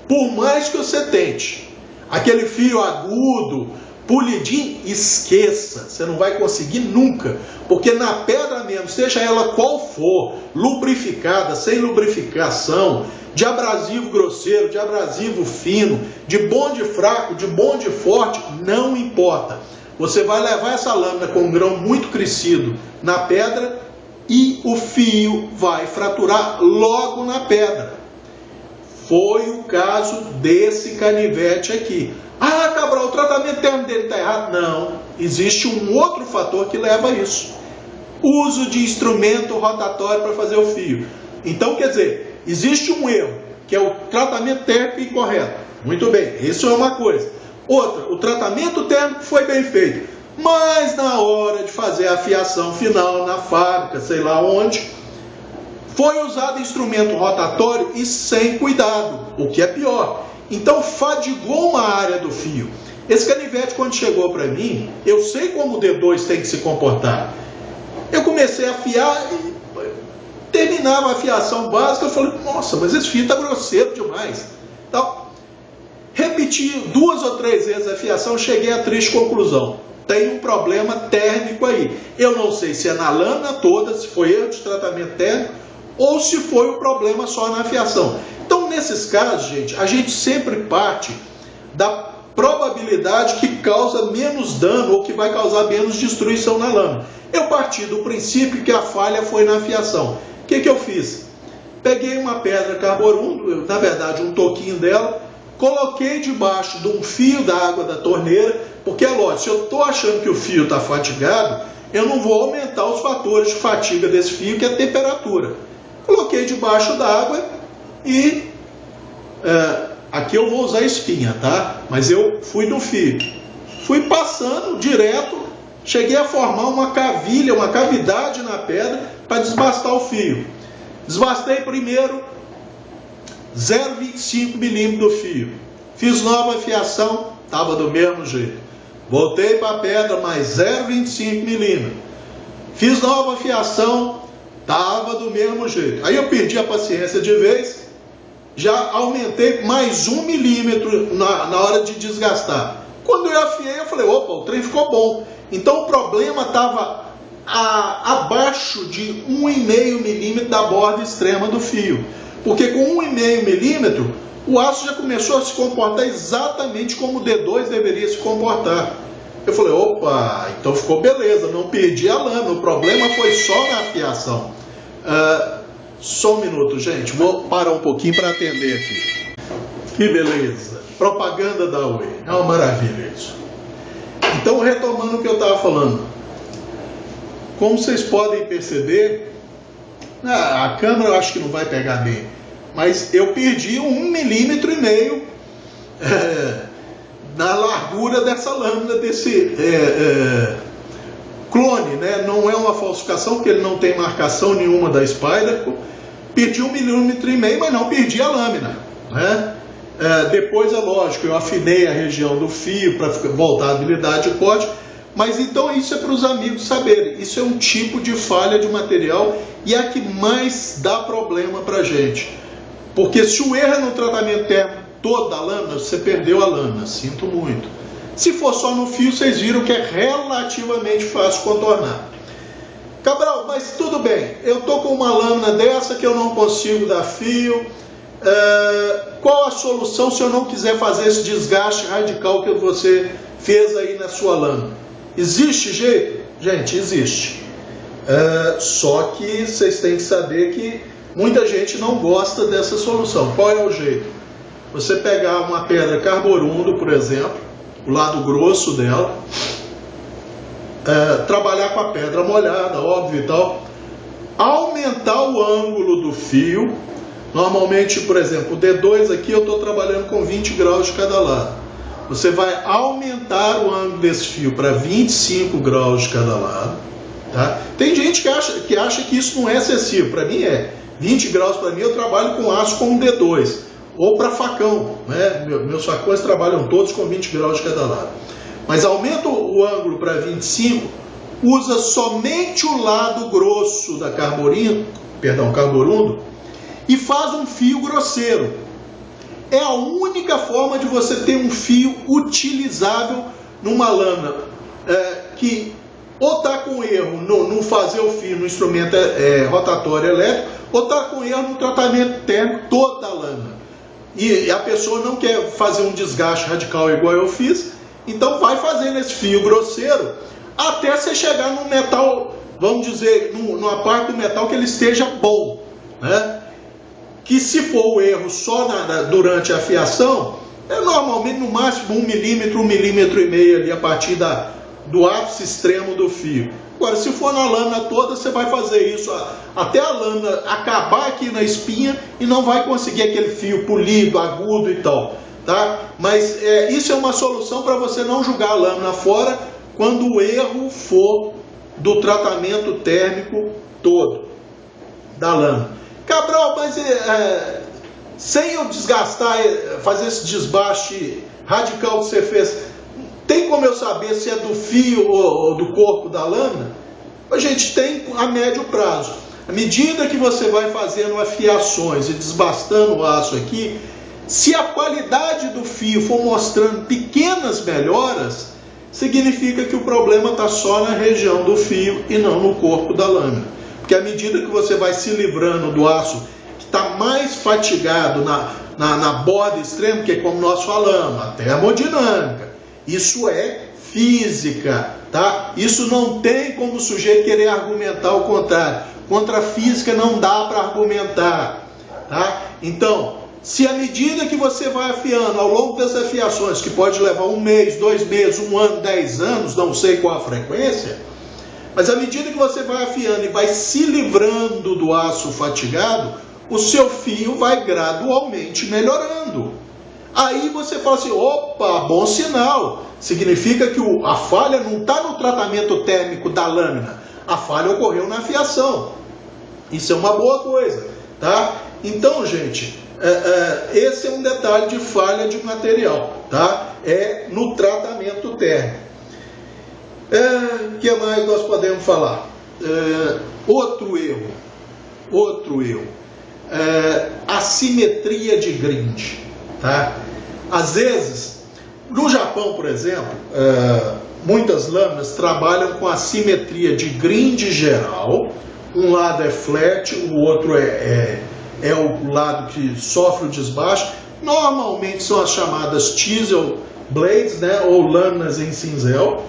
Por mais que você tente. Aquele fio agudo, polidinho, esqueça, você não vai conseguir nunca, porque na pedra mesmo, seja ela qual for, lubrificada, sem lubrificação, de abrasivo grosseiro, de abrasivo fino, de bonde fraco, de bonde forte, não importa. Você vai levar essa lâmina com um grão muito crescido na pedra e o fio vai fraturar logo na pedra. Foi o caso desse canivete aqui. Ah, Cabral, o tratamento térmico dele está errado. Não, existe um outro fator que leva a isso. Uso de instrumento rotatório para fazer o fio. Então, quer dizer, existe um erro, que é o tratamento térmico incorreto. Muito bem, isso é uma coisa. Outra, o tratamento térmico foi bem feito, mas na hora de fazer a afiação final na fábrica, sei lá onde, foi usado instrumento rotatório e sem cuidado, o que é pior. Então fadigou uma área do fio. Esse canivete, quando chegou para mim, eu sei como o D2 tem que se comportar. Eu comecei a afiar e terminava a afiação básica, eu falei, nossa, mas esse fio está grosseiro demais. Então, repeti 2 ou 3 vezes a afiação, cheguei à triste conclusão. Tem um problema térmico aí. Eu não sei se é na lâmina toda, se foi erro de tratamento térmico, ou se foi o problema só na afiação. Então, nesses casos, gente, a gente sempre parte da probabilidade que causa menos dano ou que vai causar menos destruição na lâmina. Eu parti do princípio que a falha foi na afiação. O que eu fiz? Peguei uma pedra carborum, na verdade um toquinho dela, coloquei debaixo de um fio da água da torneira, porque é lógico, se eu estou achando que o fio está fatigado, eu não vou aumentar os fatores de fatiga desse fio, que é a temperatura. Coloquei debaixo da água e aqui eu vou usar espinha, tá? Mas eu fui no fio. Fui passando direto, cheguei a formar uma cavilha, uma cavidade na pedra para desbastar o fio. Desbastei primeiro 0,25 milímetros do fio. Fiz nova afiação, estava do mesmo jeito. Voltei para a pedra, mais 0,25 milímetros. Fiz nova afiação, estava do mesmo jeito. Aí eu perdi a paciência de vez, já aumentei mais 1 milímetro na hora de desgastar. Quando eu afiei, eu falei, opa, o trem ficou bom. Então o problema estava abaixo de 1,5 milímetro da borda extrema do fio. Porque com 1,5 milímetro, o aço já começou a se comportar exatamente como o D2 deveria se comportar. Eu falei, opa, então ficou beleza, não perdi a lâmina, o problema foi só na afiação. Só um minuto, gente, vou parar um pouquinho para atender aqui. Que beleza, propaganda da Oi, é uma maravilha isso. Então, retomando o que eu estava falando, como vocês podem perceber, a câmera eu acho que não vai pegar bem, mas eu perdi 1,5 milímetro na largura dessa lâmina, desse clone, né? Não é uma falsificação, porque ele não tem marcação nenhuma da Spyderco. Perdi 1,5 milímetro, mas não perdi a lâmina, né? Depois, é lógico, eu afinei a região do fio para voltar à habilidade de corte. Mas então isso é para os amigos saberem. Isso é um tipo de falha de material e é a que mais dá problema para a gente. Porque se o erro é no tratamento térmico todo da lâmina, você perdeu a lâmina, sinto muito. Se for só no fio, vocês viram que é relativamente fácil contornar. Cabral, mas tudo bem, eu tô com uma lâmina dessa que eu não consigo dar fio, qual a solução se eu não quiser fazer esse desgaste radical que você fez aí na sua lâmina? Existe jeito? Gente, existe. Só que vocês têm que saber que muita gente não gosta dessa solução. Qual é o jeito? Você pegar uma pedra carborundo, por exemplo, o lado grosso dela, trabalhar com a pedra molhada, óbvio e tal, aumentar o ângulo do fio. Normalmente, por exemplo, o D2 aqui eu estou trabalhando com 20 graus de cada lado. Você vai aumentar o ângulo desse fio para 25 graus de cada lado. Tá? Tem gente que acha que isso não é excessivo. Para mim é. 20 graus para mim eu trabalho com aço com D2. Ou para facão. Né? Meus facões trabalham todos com 20 graus de cada lado. Mas aumenta o ângulo para 25, usa somente o lado grosso da carborundo e faz um fio grosseiro. É a única forma de você ter um fio utilizável numa lâmina que ou está com erro no fazer o fio no instrumento rotatório elétrico, ou está com erro no tratamento térmico toda a lâmina. E a pessoa não quer fazer um desgaste radical igual eu fiz, então vai fazendo esse fio grosseiro até você chegar num metal, vamos dizer, numa parte do metal que ele esteja bom, né? Que se for o erro só durante a afiação, normalmente no máximo 1 milímetro, 1,5 milímetros ali a partir do ápice extremo do fio. Agora, se for na lâmina toda, você vai fazer isso até a lâmina acabar aqui na espinha e não vai conseguir aquele fio polido, agudo e tal. Tá? Mas isso é uma solução para você não jogar a lâmina fora quando o erro for do tratamento térmico todo da lâmina. Cabral, mas sem eu desgastar, fazer esse desbaste radical que você fez, tem como eu saber se é do fio ou do corpo da lâmina? A gente tem a médio prazo. À medida que você vai fazendo afiações e desbastando o aço aqui, se a qualidade do fio for mostrando pequenas melhoras, significa que o problema está só na região do fio e não no corpo da lâmina. Porque à medida que você vai se livrando do aço que está mais fatigado na borda extrema, que é como nós falamos, a termodinâmica, isso é física, tá? Isso não tem como o sujeito querer argumentar o contrário. Contra a física não dá para argumentar, tá? Então, se à medida que você vai afiando ao longo das afiações, que pode levar 1 mês, 2 meses, 1 ano, 10 anos, não sei qual a frequência, mas à medida que você vai afiando e vai se livrando do aço fatigado, o seu fio vai gradualmente melhorando. Aí você fala assim, opa, bom sinal, significa que a falha não está no tratamento térmico da lâmina, a falha ocorreu na afiação. Isso é uma boa coisa, tá? Então, gente, esse é um detalhe de falha de material, tá? É no tratamento térmico. O que mais nós podemos falar? Outro erro, assimetria de grind, tá? Às vezes, no Japão, por exemplo, muitas lâminas trabalham com assimetria de grind geral. Um lado é flat, o outro é o lado que sofre o desbaste. Normalmente são as chamadas chisel blades, né, ou lâminas em cinzel.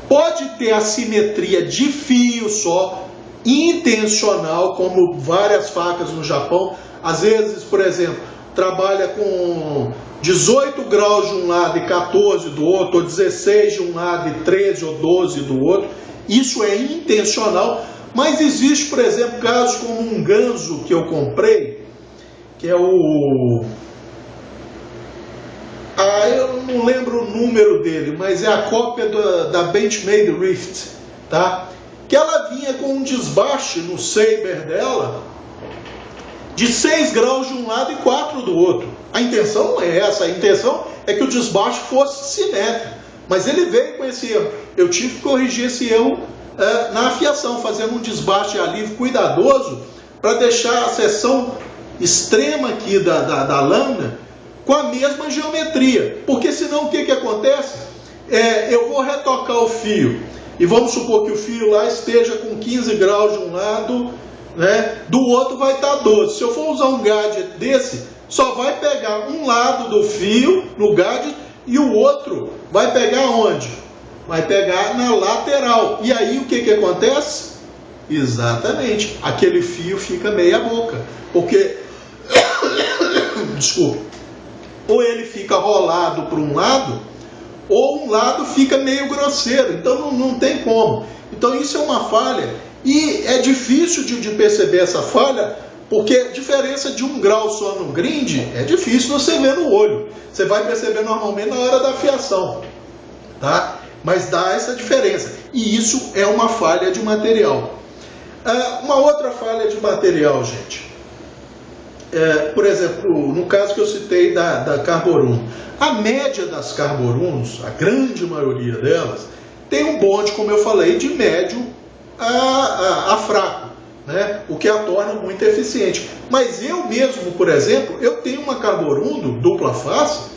Pode ter assimetria de fio só, intencional, como várias facas no Japão. Às vezes, por exemplo, trabalha com 18 graus de um lado e 14 do outro, ou 16 de um lado e 13 ou 12 do outro. Isso é intencional, mas existe, por exemplo, casos como um ganso que eu comprei, que é o... eu não lembro o número dele, mas é a cópia da Benchmade Rift, tá? Que ela vinha com um desbaste no saber dela de 6 graus de um lado e 4 do outro. A intenção não é essa, a intenção é que o desbaste fosse simétrico, mas ele veio com esse erro. Eu tive que corrigir esse erro na afiação, fazendo um desbaste de alívio cuidadoso para deixar a seção extrema aqui da lâmina com a mesma geometria. Porque senão o que acontece? Eu vou retocar o fio e vamos supor que o fio lá esteja com 15 graus de um lado, né? Do outro vai estar 12. Se eu for usar um gadget desse, só vai pegar um lado do fio no gadget e o outro vai pegar onde? Vai pegar na lateral. E aí o que acontece? Exatamente, aquele fio fica meia boca. Porque, desculpa, ou ele fica rolado para um lado, ou um lado fica meio grosseiro. Então não tem como. Então isso é uma falha. E é difícil de perceber essa falha, porque a diferença de 1 grau só no grind é difícil você ver no olho. Você vai perceber normalmente na hora da afiação, tá? Mas dá essa diferença. E isso é uma falha de material. Uma outra falha de material, gente. Por exemplo, no caso que eu citei da Carboruno. A média das Carborunos, a grande maioria delas, tem um bonde, como eu falei, de médio a fraco, né? O que a torna muito eficiente. Mas eu mesmo, por exemplo, eu tenho uma Carboruno dupla face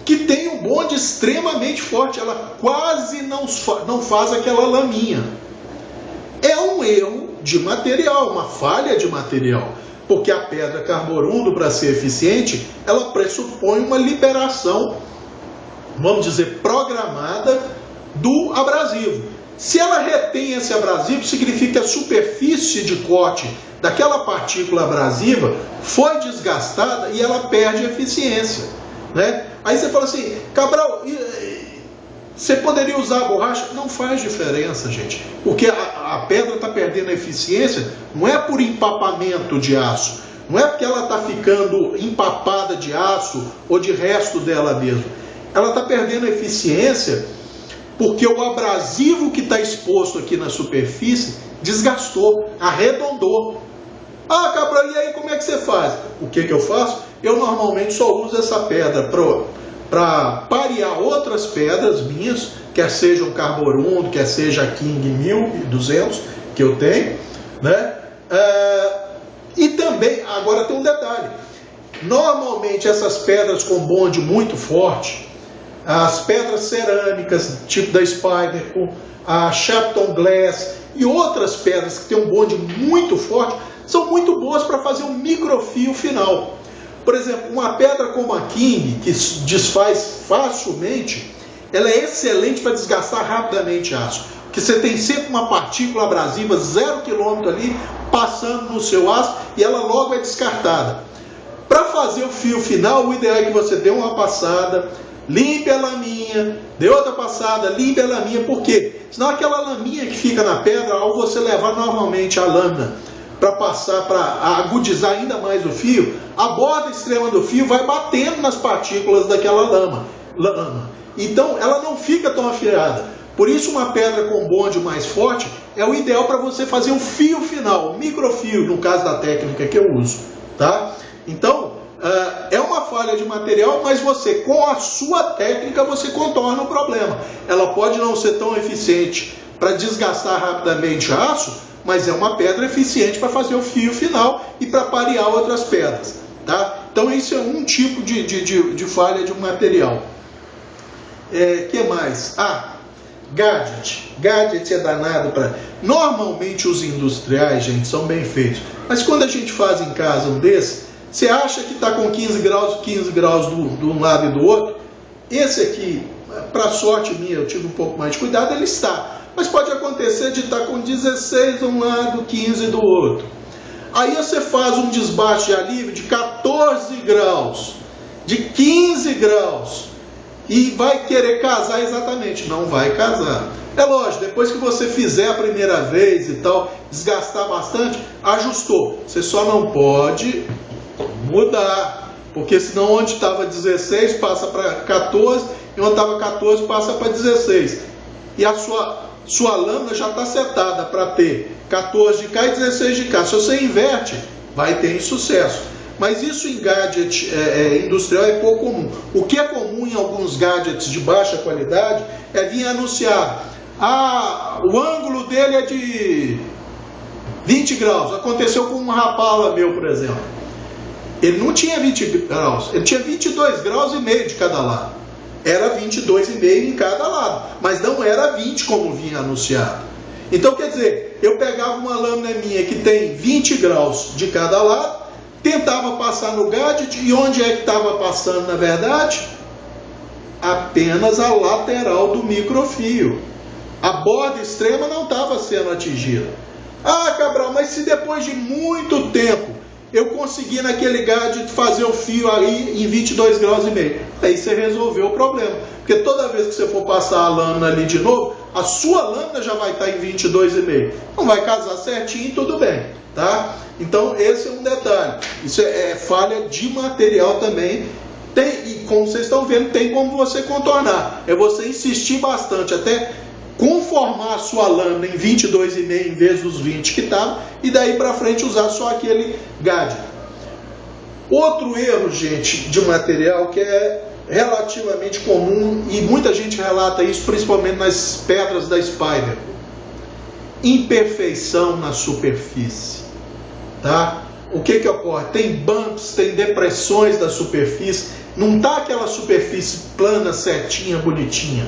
que tem um bonde extremamente forte. Ela quase não faz aquela laminha. É um erro de material, uma falha de material. Porque a pedra Carborundo, para ser eficiente, ela pressupõe uma liberação, vamos dizer, programada do abrasivo. Se ela retém esse abrasivo, significa que a superfície de corte daquela partícula abrasiva foi desgastada e ela perde eficiência, né? Aí você fala assim, Cabral, você poderia usar a borracha? Não faz diferença, gente. Porque a pedra está perdendo a eficiência, não é por empapamento de aço. Não é porque ela está ficando empapada de aço ou de resto dela mesmo. Ela está perdendo a eficiência porque o abrasivo que está exposto aqui na superfície desgastou, arredondou. Ah, Cabral, e aí como é que você faz? O que eu faço? Eu normalmente só uso essa pedra para parear outras pedras minhas, quer sejam Carborundo, quer seja a King 1200 que eu tenho, né? E também, agora tem um detalhe, normalmente essas pedras com bonde muito forte, as pedras cerâmicas, tipo da Spyderco, a Shepton Glass e outras pedras que têm um bonde muito forte, são muito boas para fazer um microfio final. Por exemplo, uma pedra como a King, que desfaz facilmente, ela é excelente para desgastar rapidamente aço. Porque você tem sempre uma partícula abrasiva 0 km ali, passando no seu aço, e ela logo é descartada. Para fazer o fio final, o ideal é que você dê uma passada, limpe a laminha, dê outra passada, limpe a laminha. Por quê? Senão aquela laminha que fica na pedra, ao você levar normalmente a lâmina para passar, para agudizar ainda mais o fio, a borda extrema do fio vai batendo nas partículas daquela lama. Então ela não fica tão afiada. Por isso uma pedra com bonde mais forte é o ideal para você fazer o fio final, o microfio, no caso da técnica que eu uso, tá? Então é uma falha de material, mas você, com a sua técnica, você contorna o problema. Ela pode não ser tão eficiente para desgastar rapidamente aço, mas é uma pedra eficiente para fazer o fio final e para parear outras pedras, tá? Então isso é um tipo de falha de um material. Que mais? Gadget. Gadget é danado para... Normalmente os industriais, gente, são bem feitos. Mas quando a gente faz em casa um desses, você acha que está com 15 graus de um lado e do outro? Esse aqui, para sorte minha, eu tive um pouco mais de cuidado, ele está. Mas pode acontecer de estar com 16 de um lado, 15 do outro. Aí você faz um desbaste de alívio de 14 graus, de 15 graus, e vai querer casar exatamente. Não vai casar. É lógico, depois que você fizer a primeira vez e tal, desgastar bastante, ajustou. Você só não pode mudar, porque senão onde estava 16 passa para 14, e onde estava 14 passa para 16. E a sua lâmina já está setada para ter 14 de cá e 16 de cá. Se você inverte, vai ter insucesso. Mas isso em gadget industrial é pouco comum. O que é comum em alguns gadgets de baixa qualidade é vir anunciar: o ângulo dele é de 20 graus. Aconteceu com um Rapala meu, por exemplo. Ele não tinha 20 graus, ele tinha 22 graus e meio de cada lado. Era 22,5 em cada lado, mas não era 20 como vinha anunciado. Então, quer dizer, eu pegava uma lâmina minha que tem 20 graus de cada lado, tentava passar no gadget, e onde é que estava passando na verdade? Apenas a lateral do microfio. A borda extrema não estava sendo atingida. Ah, Cabral, mas se depois de muito tempo eu conseguir naquele gadget fazer o fio aí em 22 graus e meio, aí você resolveu o problema. Porque toda vez que você for passar a lâmina ali de novo, a sua lâmina já vai estar em 22,5. Não vai casar certinho, tudo bem, tá? Então esse é um detalhe. Isso é falha de material também. Tem, e como vocês estão vendo, tem como você contornar. É você insistir bastante até conformar a sua lâmina em 22,5 em vez dos 20 que estava, e daí para frente usar só aquele gadget. Outro erro, gente, de material que é relativamente comum, e muita gente relata isso, principalmente nas pedras da Spyder: imperfeição na superfície, tá? O que ocorre? Tem bumps, tem depressões da superfície, não está aquela superfície plana, certinha, bonitinha.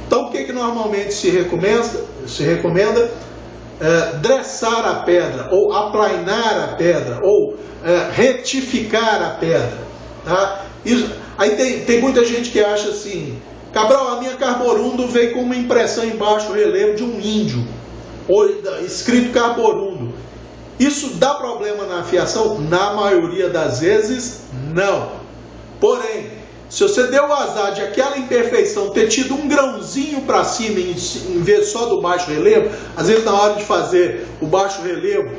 Então, o que normalmente se recomenda? Dressar a pedra, ou aplainar a pedra, ou retificar a pedra. Tá? Aí tem muita gente que acha assim: Cabral, a minha carborundo veio com uma impressão em baixo relevo de um índio, ou escrito carborundo. Isso dá problema na afiação? Na maioria das vezes, não. Porém, se você deu o azar de aquela imperfeição ter tido um grãozinho para cima em vez só do baixo relevo, às vezes na hora de fazer o baixo relevo,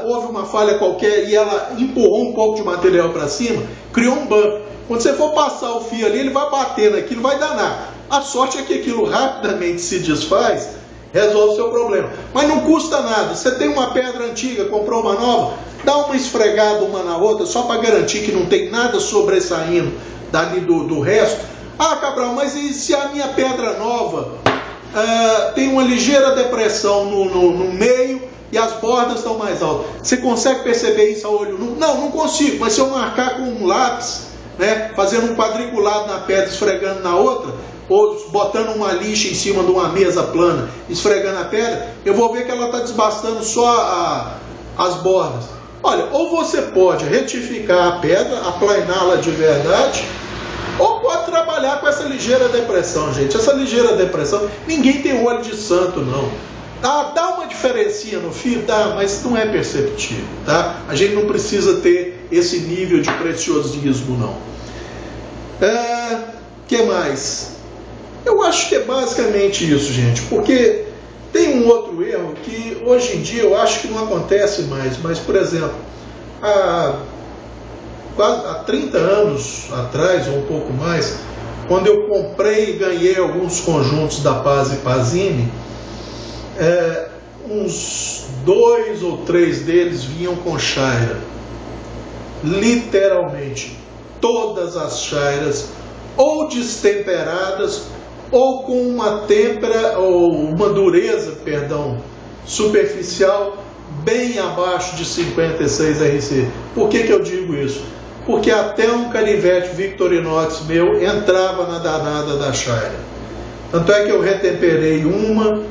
houve uma falha qualquer e ela empurrou um pouco de material para cima, criou um bump. Quando você for passar o fio ali, ele vai bater naquilo, vai danar. A sorte é que aquilo rapidamente se desfaz, resolve o seu problema. Mas não custa nada. Você tem uma pedra antiga, comprou uma nova, dá uma esfregada uma na outra, só para garantir que não tem nada sobressaindo dali do resto. Ah, Cabral, mas e se a minha pedra nova tem uma ligeira depressão no meio e as bordas estão mais altas? Você consegue perceber isso a olho nu? Não consigo, mas se eu marcar com um lápis, né, fazendo um quadriculado na pedra, esfregando na outra, ou botando uma lixa em cima de uma mesa plana, esfregando a pedra, eu vou ver que ela está desbastando só as bordas. Olha, ou você pode retificar a pedra, aplainá-la de verdade, ou pode trabalhar com essa ligeira depressão, gente. Essa ligeira depressão, ninguém tem olho de santo, não. Dá uma diferencinha no fio, dá, mas não é perceptível, tá? A gente não precisa ter esse nível de preciosismo, não. Que mais? Eu acho que é basicamente isso, gente, porque tem um outro erro que hoje em dia eu acho que não acontece mais, mas, por exemplo, há 30 anos atrás, ou um pouco mais, quando eu comprei e ganhei alguns conjuntos da Paz e Pazini, uns 2 ou 3 deles vinham com chaira. Literalmente, todas as chairas, ou destemperadas, ou com uma têmpera, ou uma dureza, perdão, superficial, bem abaixo de 56 RC. Por que eu digo isso? Porque até um canivete Victorinox meu entrava na danada da chaira. Tanto é que eu retemperei uma,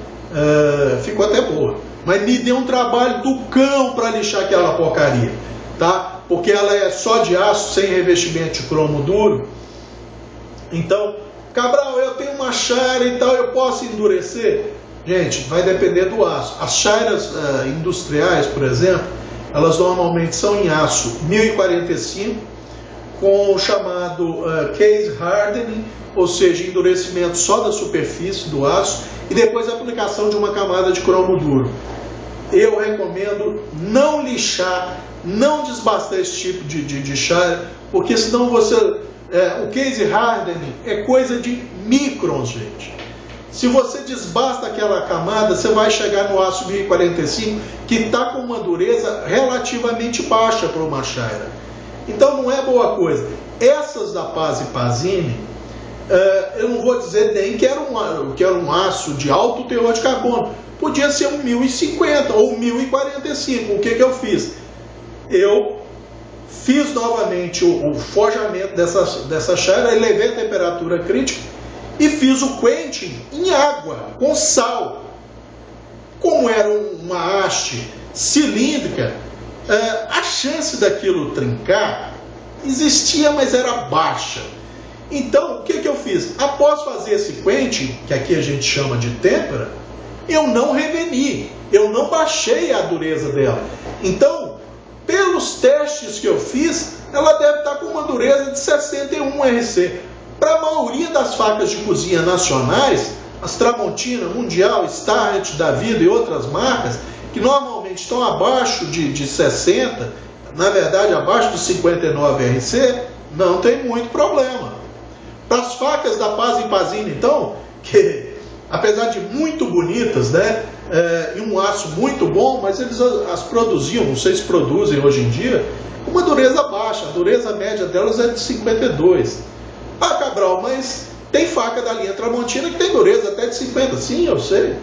ficou até boa, mas me deu um trabalho do cão para lixar aquela porcaria, tá? Porque ela é só de aço, sem revestimento de cromo duro. Então, Cabral, eu tenho uma chaira e tal, eu posso endurecer? Gente, vai depender do aço. As chairas industriais, por exemplo, elas normalmente são em aço 1045, com o chamado case hardening, ou seja, endurecimento só da superfície do aço, e depois a aplicação de uma camada de cromo duro. Eu recomendo não lixar, não desbastar esse tipo de chaira, porque senão você... o case hardening é coisa de microns, gente. Se você desbasta aquela camada, você vai chegar no aço 1045, que está com uma dureza relativamente baixa para uma chaira. Então não é boa coisa. Essas da Paz e Pazini, eu não vou dizer nem que era um aço de alto teor de carbono. Podia ser um 1050 ou 1045. O que eu fiz? Eu fiz novamente o forjamento dessa chara, elevei a temperatura crítica e fiz o quenching em água, com sal. Como era uma haste cilíndrica, a chance daquilo trincar existia, mas era baixa. Então, o que eu fiz? Após fazer esse quenching, que aqui a gente chama de têmpera, eu não reveni, eu não baixei a dureza dela. Então, pelos testes que eu fiz, ela deve estar com uma dureza de 61 RC. Para a maioria das facas de cozinha nacionais, as Tramontina, Mundial, Starrett, da Vida e outras marcas, que normalmente estão abaixo de 60, na verdade abaixo de 59 RC, não tem muito problema. Para as facas da Paz e Pazina, então, que apesar de muito bonitas, né, e um aço muito bom, mas eles as produziam, não sei se produzem hoje em dia, uma dureza baixa. A dureza média delas é de 52. Ah, Cabral, mas tem faca da linha Tramontina que tem dureza até de 50. Sim, eu sei.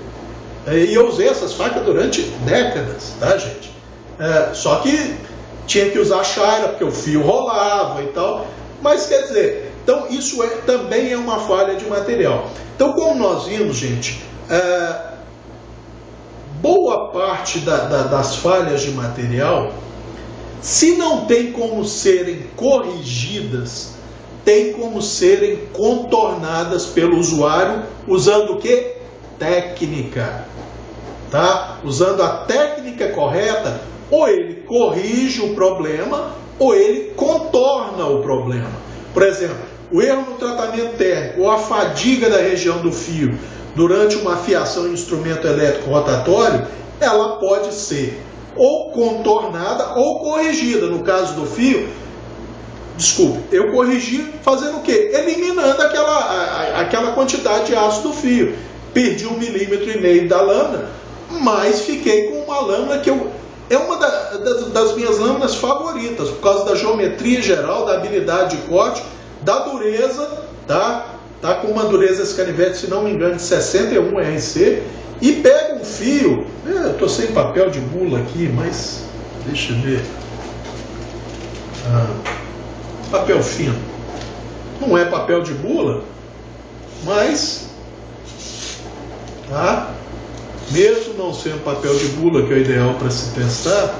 E eu usei essas facas durante décadas, tá, gente? Só que tinha que usar chaira, porque o fio rolava e tal. Mas, quer dizer, então isso também é uma falha de material. Então, como nós vimos, gente, boa parte das falhas de material, se não tem como serem corrigidas, tem como serem contornadas pelo usuário usando o quê? Técnica. Tá? Usando a técnica correta, ou ele corrige o problema, ou ele contorna o problema. Por exemplo, o erro no tratamento térmico ou a fadiga da região do fio durante uma fiação em instrumento elétrico rotatório, ela pode ser ou contornada ou corrigida. No caso do fio, desculpe, eu corrigi fazendo o quê? Eliminando aquela quantidade de aço do fio. Perdi 1,5 mm da lâmina, mas fiquei com uma lâmina que é uma das minhas lâminas favoritas, por causa da geometria geral, da habilidade de corte, da dureza, tá? Tá com uma dureza esse canivete, se não me engano, de 61 RC, e pega um fio, eu tô sem papel de bula aqui, mas deixa eu ver, papel fino, não é papel de bula, mas, tá? Mesmo não sendo papel de bula, que é o ideal para se testar,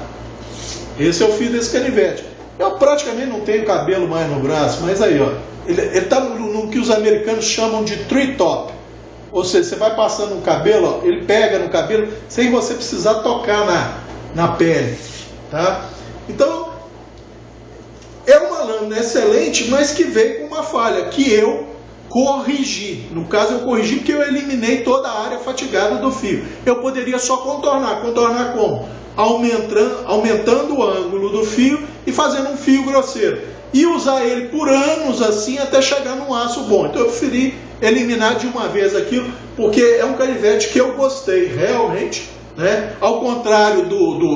esse é o fio desse canivete. Eu praticamente não tenho cabelo mais no braço, mas aí, ó, ele está no que os americanos chamam de tree top. Ou seja, você vai passando no cabelo, ó, ele pega no cabelo sem você precisar tocar na pele, tá? Então, é uma lâmina excelente, mas que veio com uma falha, que eu corrigi. No caso, eu corrigi porque eu eliminei toda a área fatigada do fio. Eu poderia só contornar. Contornar como? Aumentando o ângulo do fio e fazendo um fio grosseiro. E usar ele por anos assim até chegar num aço bom. Então eu preferi eliminar de uma vez aquilo, porque é um canivete que eu gostei realmente, né? Ao contrário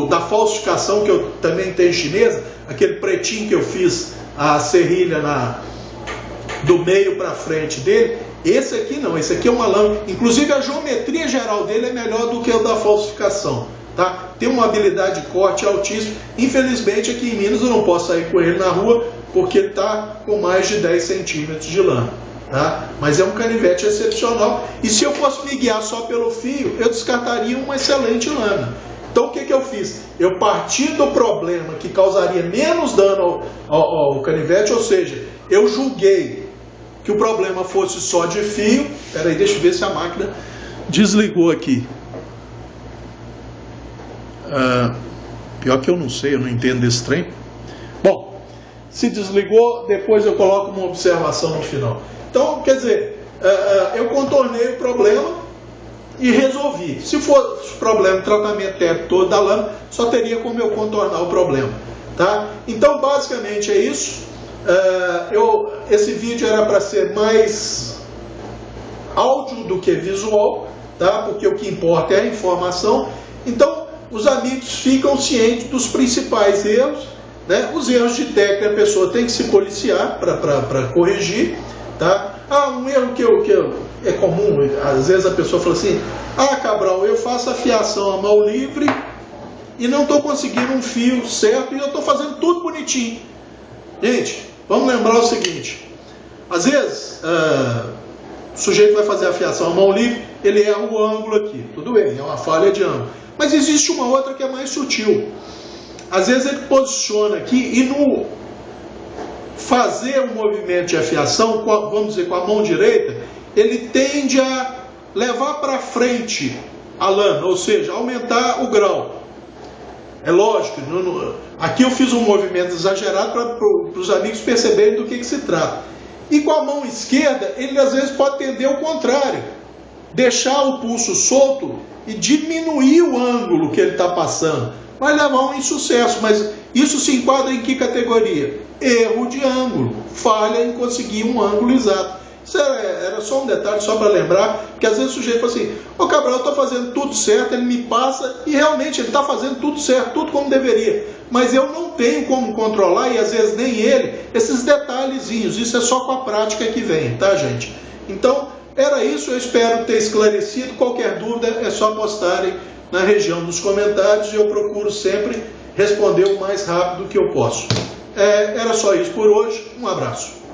da falsificação que eu também tenho chinesa, aquele pretinho que eu fiz a serrilha do meio para frente dele, esse aqui não, esse aqui é uma lâmina, inclusive a geometria geral dele é melhor do que a da falsificação, tá? Tem uma habilidade de corte altíssima. Infelizmente aqui em Minas eu não posso sair com ele na rua, porque ele está com mais de 10 centímetros de lâmina, tá? Mas é um canivete excepcional, e se eu fosse me guiar só pelo fio, eu descartaria uma excelente lâmina. Então o que eu fiz? Eu parti do problema que causaria menos dano ao canivete, ou seja, eu julguei que o problema fosse só de fio. Espera aí, deixa eu ver se a máquina desligou aqui. Pior que eu não sei, eu não entendo desse trem. Bom, se desligou, depois eu coloco uma observação no final. Então, quer dizer, eu contornei o problema e resolvi. Se fosse o problema do tratamento térmico todo da lâmina, só teria como eu contornar o problema, tá? Então, basicamente é isso. Esse vídeo era para ser mais áudio do que visual, tá? Porque o que importa é a informação. Então, os amigos ficam cientes dos principais erros, né? Os erros de técnica a pessoa tem que se policiar para corrigir, tá? Um erro que é comum, às vezes a pessoa fala assim: Cabral, eu faço a fiação a mão livre e não estou conseguindo um fio certo e eu estou fazendo tudo bonitinho. Gente, vamos lembrar o seguinte, às vezes o sujeito vai fazer a fiação à mão livre, ele erra o ângulo aqui, tudo bem, é uma falha de ângulo, mas existe uma outra que é mais sutil. Às vezes ele posiciona aqui e no fazer um movimento de afiação, vamos dizer, com a mão direita, ele tende a levar para frente a lâmina, ou seja, aumentar o grau. É lógico, aqui eu fiz um movimento exagerado para os amigos perceberem do que se trata. E com a mão esquerda, ele às vezes pode tender ao contrário, deixar o pulso solto e diminuir o ângulo que ele está passando. Vai levar a um insucesso, mas isso se enquadra em que categoria? Erro de ângulo, falha em conseguir um ângulo exato. Isso era só um detalhe, só para lembrar, porque às vezes o sujeito fala assim, ô Cabral, eu estou fazendo tudo certo, ele me passa, e realmente ele está fazendo tudo certo, tudo como deveria, mas eu não tenho como controlar, e às vezes nem ele, esses detalhezinhos. Isso é só com a prática que vem, tá, gente? Então, era isso, eu espero ter esclarecido. Qualquer dúvida é só postarem na região dos comentários, e eu procuro sempre responder o mais rápido que eu posso. Era só isso por hoje, um abraço.